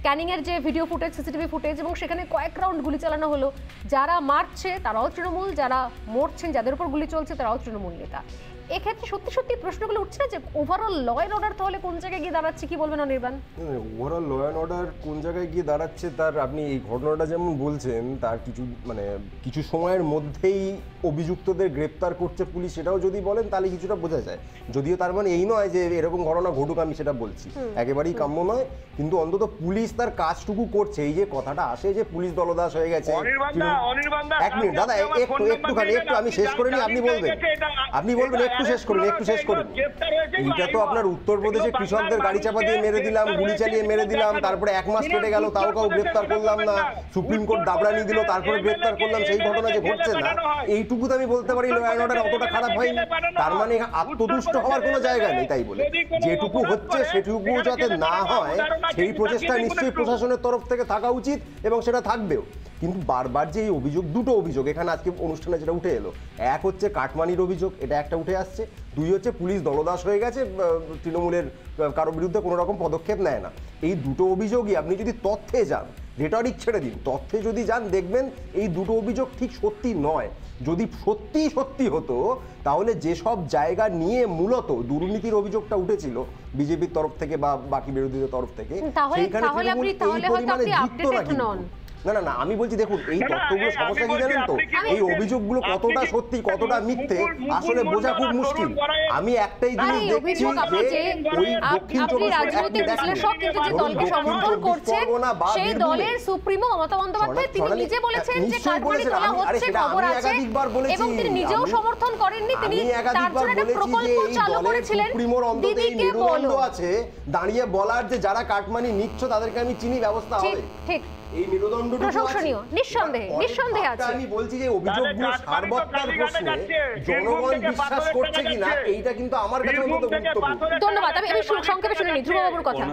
ক্যানিং এর যে ভিডিও ফুটেজ, সিসিটিভি ফুটেজ, এবং সেখানে কয়েক রাউন্ড গুলি চালানো হলো। যারা মারছে তারাও তৃণমূল, যারা মরছেন, যাদের উপর গুলি চলছে তারাও তৃণমূল নেতা। এক্ষেত্রে সত্যি প্রশ্নগুলো উঠছে না যে ওভারঅল ল অ্যান্ড অর্ডার তাহলে কোন জায়গায় গিয়ে দাঁড়াচ্ছে, কি বলবেন Anirban? Overall law and order কোন জায়গায় গিয়ে দাঁড়াচ্ছে, তার আপনি এই ঘটনাটা যেমন বলছেন, তার কিছু সময়ের মধ্যেই অভিযুক্তদের গ্রেপ্তার করছে পুলিশ, সেটাও যদি বলেন তাহলে কিছুটা বোঝা যায়। যদিও তার মানে এই নয় যে এরকম ঘটনা ঘটুক, আমি সেটা বলছি, একেবারেই কাম্য নয়, কিন্তু অন্তত পুলিশ তার কাজটুকু করছে। এই যে কথাটা আসে যে পুলিশ দলদাস হয়ে গেছে, 1 মিনিট দাদা, একটুখানি আমি শেষ করে নিই, আপনি বলবেন একটু শেষ করুন। এইটা তো আপনার উত্তরপ্রদেশে কৃষকদের গাড়ি চাপা দিয়ে মেরে দিলাম, গুলি চালিয়ে মেরে দিলাম, তারপরে 1 মাস কেটে গেল, তাও কাউ গ্রেপ্তার করলাম না, সুপ্রিম কোর্ট দাবড়ানি দিল, তারপরে গ্রেপ্তার করলাম, সেই ঘটনা যে ঘটছে না, এইটুকু তো আমি বলতে পারি ল অ্যান্ড অর্ডার অতটা খারাপ হয়নি। তার মানে আত্মতুষ্ট হওয়ার কোনো জায়গা নেই, তাই বলে যেটুকু হচ্ছে সেটুকু যাতে না হয় সেই প্রচেষ্টা নিশ্চয়ই প্রশাসনের তরফ থেকে থাকা উচিত, এবং সেটা থাকবেও। কিন্তু বারবার যে এই অভিযোগ, দুটো অভিযোগ এখানে আজকে অনুষ্ঠানে যেটা উঠে এলো, এক হচ্ছে কাটমানির অভিযোগ, এটা একটা উঠে আসছে, 2 হচ্ছে পুলিশ দলদাস হয়ে গেছে, তৃণমূলের কারো বিরুদ্ধে কোনো রকম পদক্ষেপ নেয় না। এই দুটো অভিযোগই আপনি যদি তথ্যে যান, রেটরিক ছেড়ে দিন, তথ্যে যদি যান দেখবেন এই দুটো অভিযোগ ঠিক সত্যি নয়। যদি সত্যি হতো তাহলে যেসব জায়গা নিয়ে মূলত দুর্নীতির অভিযোগটা উঠেছিল বিজেপির তরফ থেকে বা বাকি বিরোধীদের তরফ থেকে, সেইখানে তৃণমূল এই পরিমাণে যুক্ত না, আমি বলছি দেখুন, এই তথ্যগুলো সমস্যা কি জানেন তো, এই অভিযোগগুলো কতটা সত্যি কতটা মিথ্যে আসলে বোঝা খুব মুশকিল। আমি একটাই জিনিস দেখছি যে ওই দক্ষিণ চব্বিশ আছে দাঁড়িয়ে বলার যে যারা কাটমানি নিচ্ছ তাদেরকে আমি চিনি, ব্যবস্থা হবে। এই মেরুদণ্ডটা প্রশংসনীয়, নিঃসন্দেহে আছে। আমি বলছি যে অভিযোগগুলো সার্বত্যার প্রশ্নে জনগণ বিশ্বাস করছে কিনা, এইটা কিন্তু আমার কাছে অন্তত গুরুত্বপূর্ণ। ধন্যবাদ। আমি সংক্ষেপে শুনে নিই ধ্রুববাবুর কথা।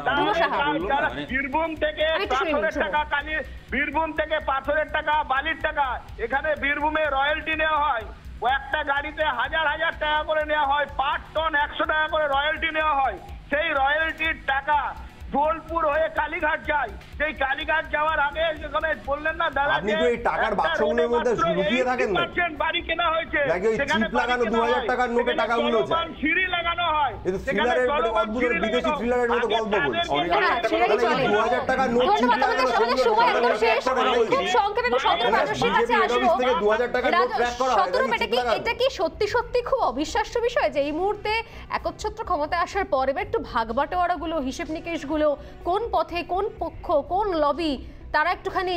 বীরভূম থেকে পাথরের টাকা, বালির টাকা, এখানে বীরভূমে রয়্যালটি নেওয়া হয়, একটা গাড়িতে 1000 টাকা করে নেওয়া হয়, 5 টন 100 টাকা করে রয়্যালটি নেওয়া হয়। সেই রয়্যালটির টাকা বোলপুর হয়ে কালীঘাট যায়, সেই কালীঘাট যাওয়ার আগে যেখানে বললেন না দাদা, আপনি তো এই টাকার বাক্সগুলোর মধ্যে লুকিয়ে থাকেন না, বাড়ি কেনা হয়েছে, সেখানে লাগানো 2000 টাকার নোটে টাকাগুলো যায়, সিঁড়ি লাগানো হয়, এই থ্রিলারের অদ্ভুত বিদেশি থ্রিলারের মতো গল্প বলছে, 2000 টাকার নোট সিঁড়ি লাগানো খুব সংক্ষেপে 17 মানসিক কাছে আসবো থেকে 2000 টাকার নোট ট্র্যাক করা হয়। এটা কি সত্যি খুব অবিশ্বাস্য বিষয় যে এই মুহূর্তে একচ্ছত্র ক্ষমতায় আসার পর এবার একটু ভাগবাটোয়ারাগুলো, হিসেব নিকেশগুলো, কোন পথে কোন পক্ষ কোন লবি তারা একটুখানি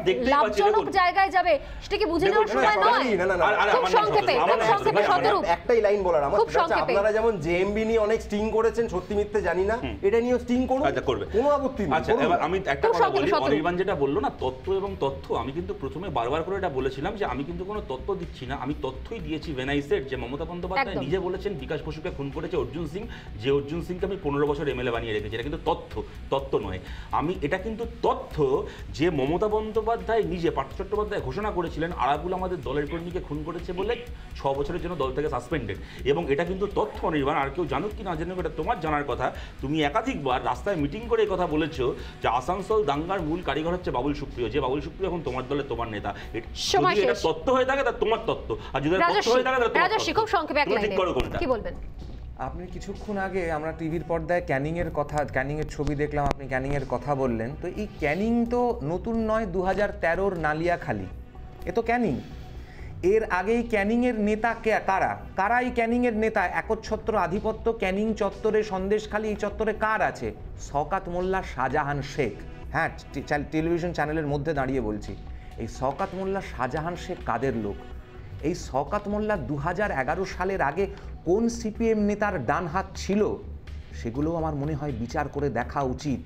দেখতেই পাচ্ছি, লাভজনক দেখুন। জায়গায় যাবে, সেটা কি বুঝে নেওয়ার সময় নয়? খুব সংক্ষেপে শতরূপ, একটাই লাইন বলার আমার, খুব সংক্ষেপে। আপনারা যেমন জেএমবি নিয়ে অনেক স্টিং করেছেন, সত্যি মিথ্যে জানি না, এটা নিয়ে স্টিং করুন, করবে, কোনো আপত্তি নেই। আচ্ছা, এবার আমি একটা কথা বলি, অনির্বাণ যেটা বললো না তত্ত্ব এবং তথ্য, আমি কিন্তু প্রথমে বারবার করে এটা বলেছিলাম যে আমি কিন্তু কোনো তত্ত্ব দিচ্ছি না, আমি তথ্যই দিয়েছি। ভেনাইসের যে মমতা বন্দ্যোপাধ্যায় নিজে বলেছেন বিকাশ বসুকে খুন করেছে অর্জুন সিং, যে অর্জুন সিংকে আমি 15 বছর এমএলএ বানিয়ে রেখেছি, এটা কিন্তু তথ্য নয়। এটা কিন্তু তথ্য যে মমতা বন্দ্যোপাধ্যায় নিজে, পার্থ চট্টোপাধ্যায় ঘোষণা করেছিলেন আরাবুল আমাদের দলের কর্মীকে খুন করেছে বলে 6 বছরের জন্য দল থেকে সাসপেন্ডেড, এবং এটা কিন্তু তথ্য অনির্বাণ। আর কেউ জানুক কি না জানুক, এটা তোমার জানার কথা। তুমি একাধিকবার রাস্তায় মিটিং করে এই কথা বলেছো যে আসানসোল দাঙ্গার মূল কারিগর হচ্ছে বাবুল সুপ্রিয়, যে বাবুল সুপ্রিয় এখন তোমার দলের তোমার নেতা। যদি এটা তথ্য হয়ে থাকে তা তোমার তথ্য, আর যদি তথ্য হয়ে থাকে তাহলে খুব সংক্ষেপে এক লাইনে কি বলবেন? আপনি কিছুক্ষণ আগে আমরা টিভির পর্দায় ক্যানিংয়ের ছবি দেখলাম, আপনি ক্যানিংয়ের কথা বললেন। তো এই ক্যানিং তো নতুন নয়, 2013-র নালিয়াখালী, এ তো ক্যানিং। এর আগেই ক্যানিংয়ের নেতা কারা এই ক্যানিংয়ের নেতা? একচ্ছত্র আধিপত্য ক্যানিং চত্বরে, সন্দেশখালী এই চত্বরে কার আছে? শওকত মোল্লা, শাহজাহান শেখ। হ্যাঁ, টেলিভিশন চ্যানেলের মধ্যে দাঁড়িয়ে বলছি, এই শওকত মোল্লা, শাহজাহান শেখ কাদের লোক? এই শওকত মোল্লা 2011 সালের আগে কোন সিপিএম নেতার ডান হাত ছিল সেগুলো আমার মনে হয় বিচার করে দেখা উচিত।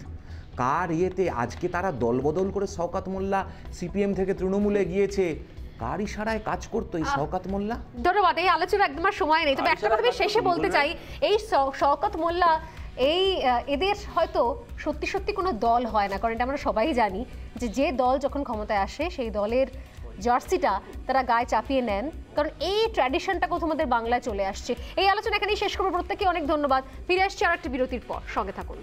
কার ইয়েতে আজকে তারা দলবদল করে শওকত মোল্লা সিপিএম থেকে তৃণমূলে গিয়েছে, কার ইশারায় কাজ করতো এই শওকত মোল্লা? ধন্যবাদ। এই আলোচনা একদম আর সময় নেই, তবে একটা কথা আমি শেষে বলতে চাই, এই শওকত মোল্লা এদের হয়তো সত্যি কোনো দল হয় না, কারণ এটা আমরা সবাই জানি যে দল যখন ক্ষমতায় আসে সেই দলের জার্সিটা তারা গায়ে চাপিয়ে নেন, কারণ এই ট্র্যাডিশনটা কোথাও আমাদের বাংলায় চলে আসছে। এই আলোচনা এখানেই শেষ করবো। প্রত্যেককে অনেক ধন্যবাদ। ফিরে আসছি আর একটা বিরতির পর, সঙ্গে থাকুন।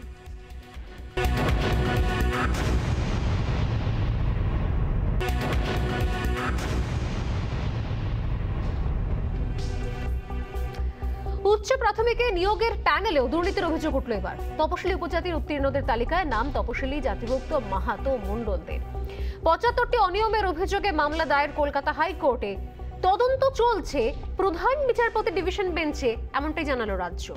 উচ্চ প্রাথমিকে নিয়োগের প্যানেলেও দুর্নীতির অভিযোগ উঠল এবার। তপশিলি উপজাতির উত্তীর্ণদের তালিকায় নাম তপশিলি জাতিভুক্ত মাহাতো মণ্ডলদের। 75টি অনিয়মের অভিযোগে মামলা দায়ের কলকাতা হাইকোর্টে। তদন্ত চলছে প্রধান বিচারপতি ডিভিশন বেঞ্চে, এমনটাই জানালো রাজ্য।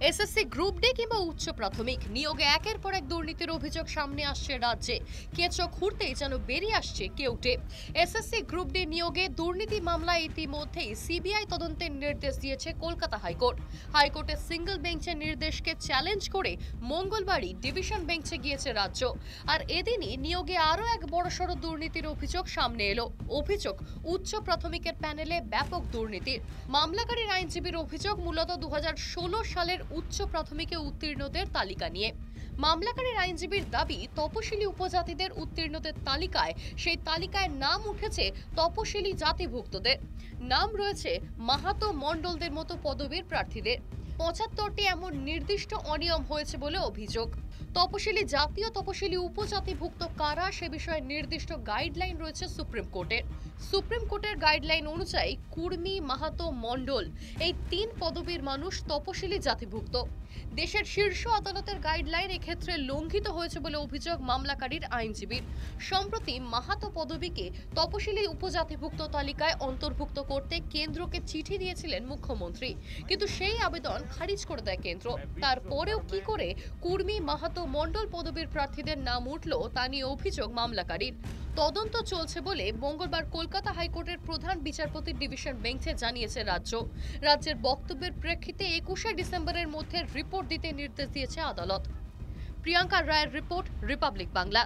এসএসসি গ্রুপ ডি কিংবা উচ্চ প্রাথমিক নিয়োগে একের পর এক দুর্নীতির অভিযোগ সামনে আসছে রাজ্যে। কেঁচো খুঁড়তেই যেন বেরিয়ে আসছে কেউটে। এসএসসি গ্রুপ ডি নিয়োগে দুর্নীতি মামলায় ইতিমধ্যেই সিবিআই তদন্তের নির্দেশ দিয়েছে কলকাতা হাইকোর্ট। হাইকোর্টের সিঙ্গল বেঞ্চের নির্দেশকে চ্যালেঞ্জ করে মঙ্গলবারই ডিভিশন বেঞ্চে গিয়েছে রাজ্য। আর এদিনই নিয়োগে আরও এক বড়সড় দুর্নীতির অভিযোগ সামনে এলো। অভিযোগ উচ্চ প্রাথমিকের প্যানেলে ব্যাপক দুর্নীতির। মামলাকারীর আইনজীবীর অভিযোগ মূলত 2016 সালের উচ্চ প্রাথমিকে উত্তীর্ণদের তালিকা নিয়ে। মামলাকারীর আইনজীবীর দাবি, তপশিলি উপজাতিদের উত্তীর্ণদের তালিকায় সেই তালিকায় নাম উঠেছে তপশিলি জাতিভুক্তদের, নাম রয়েছে মাহাতো মণ্ডলদের মতো পদবীর প্রার্থীদের। 75টি এমন নির্দিষ্ট অনিয়ম হয়েছে বলে অভিযোগ। তপশিলি জাতি ও তপশিলি উপজাতিভুক্ত কারা সে বিষয়ে নির্দিষ্ট গাইডলাইন রয়েছে সুপ্রিম কোর্টের। সুপ্রিম কোর্টের গাইডলাইন অনুযায়ী কুর্মী, মাহাতো, মণ্ডল এই 3 পদবীর মানুষ তপশিলি জাতিভুক্ত। দেশের শীর্ষ আদালতের গাইডলাইন এক্ষেত্রে লঙ্ঘিত হয়েছে বলে অভিযোগ মামলাকারীর আইনজীবীর। সম্প্রতি মাহাতো পদবীকে তপশিলি উপজাতিভুক্ত তালিকায় অন্তর্ভুক্ত করতে কেন্দ্রকে চিঠি দিয়েছিলেন মুখ্যমন্ত্রী, কিন্তু সেই আবেদন খারিজ করে দেয় কেন্দ্র। তারপরেও কি করে কুর্মী, মাহাতো, মণ্ডল পদবীর প্রার্থীদের নাম উঠল তা নিয়ে অভিযোগ মামলাকারীর। তদন্ত চলছে বলে মঙ্গলবার কলকাতা হাইকোর্টের প্রধান বিচারপতির ডিভিশন বেঞ্চে জানিয়েছে রাজ্য। রাজ্যের বক্তব্যের প্রেক্ষিতে 21শে ডিসেম্বরের মধ্যে রিপোর্ট দিতে নির্দেশ দিয়েছে আদালত। প্রিয়াঙ্কা রায়ের রিপোর্ট, রিপাবলিক বাংলা।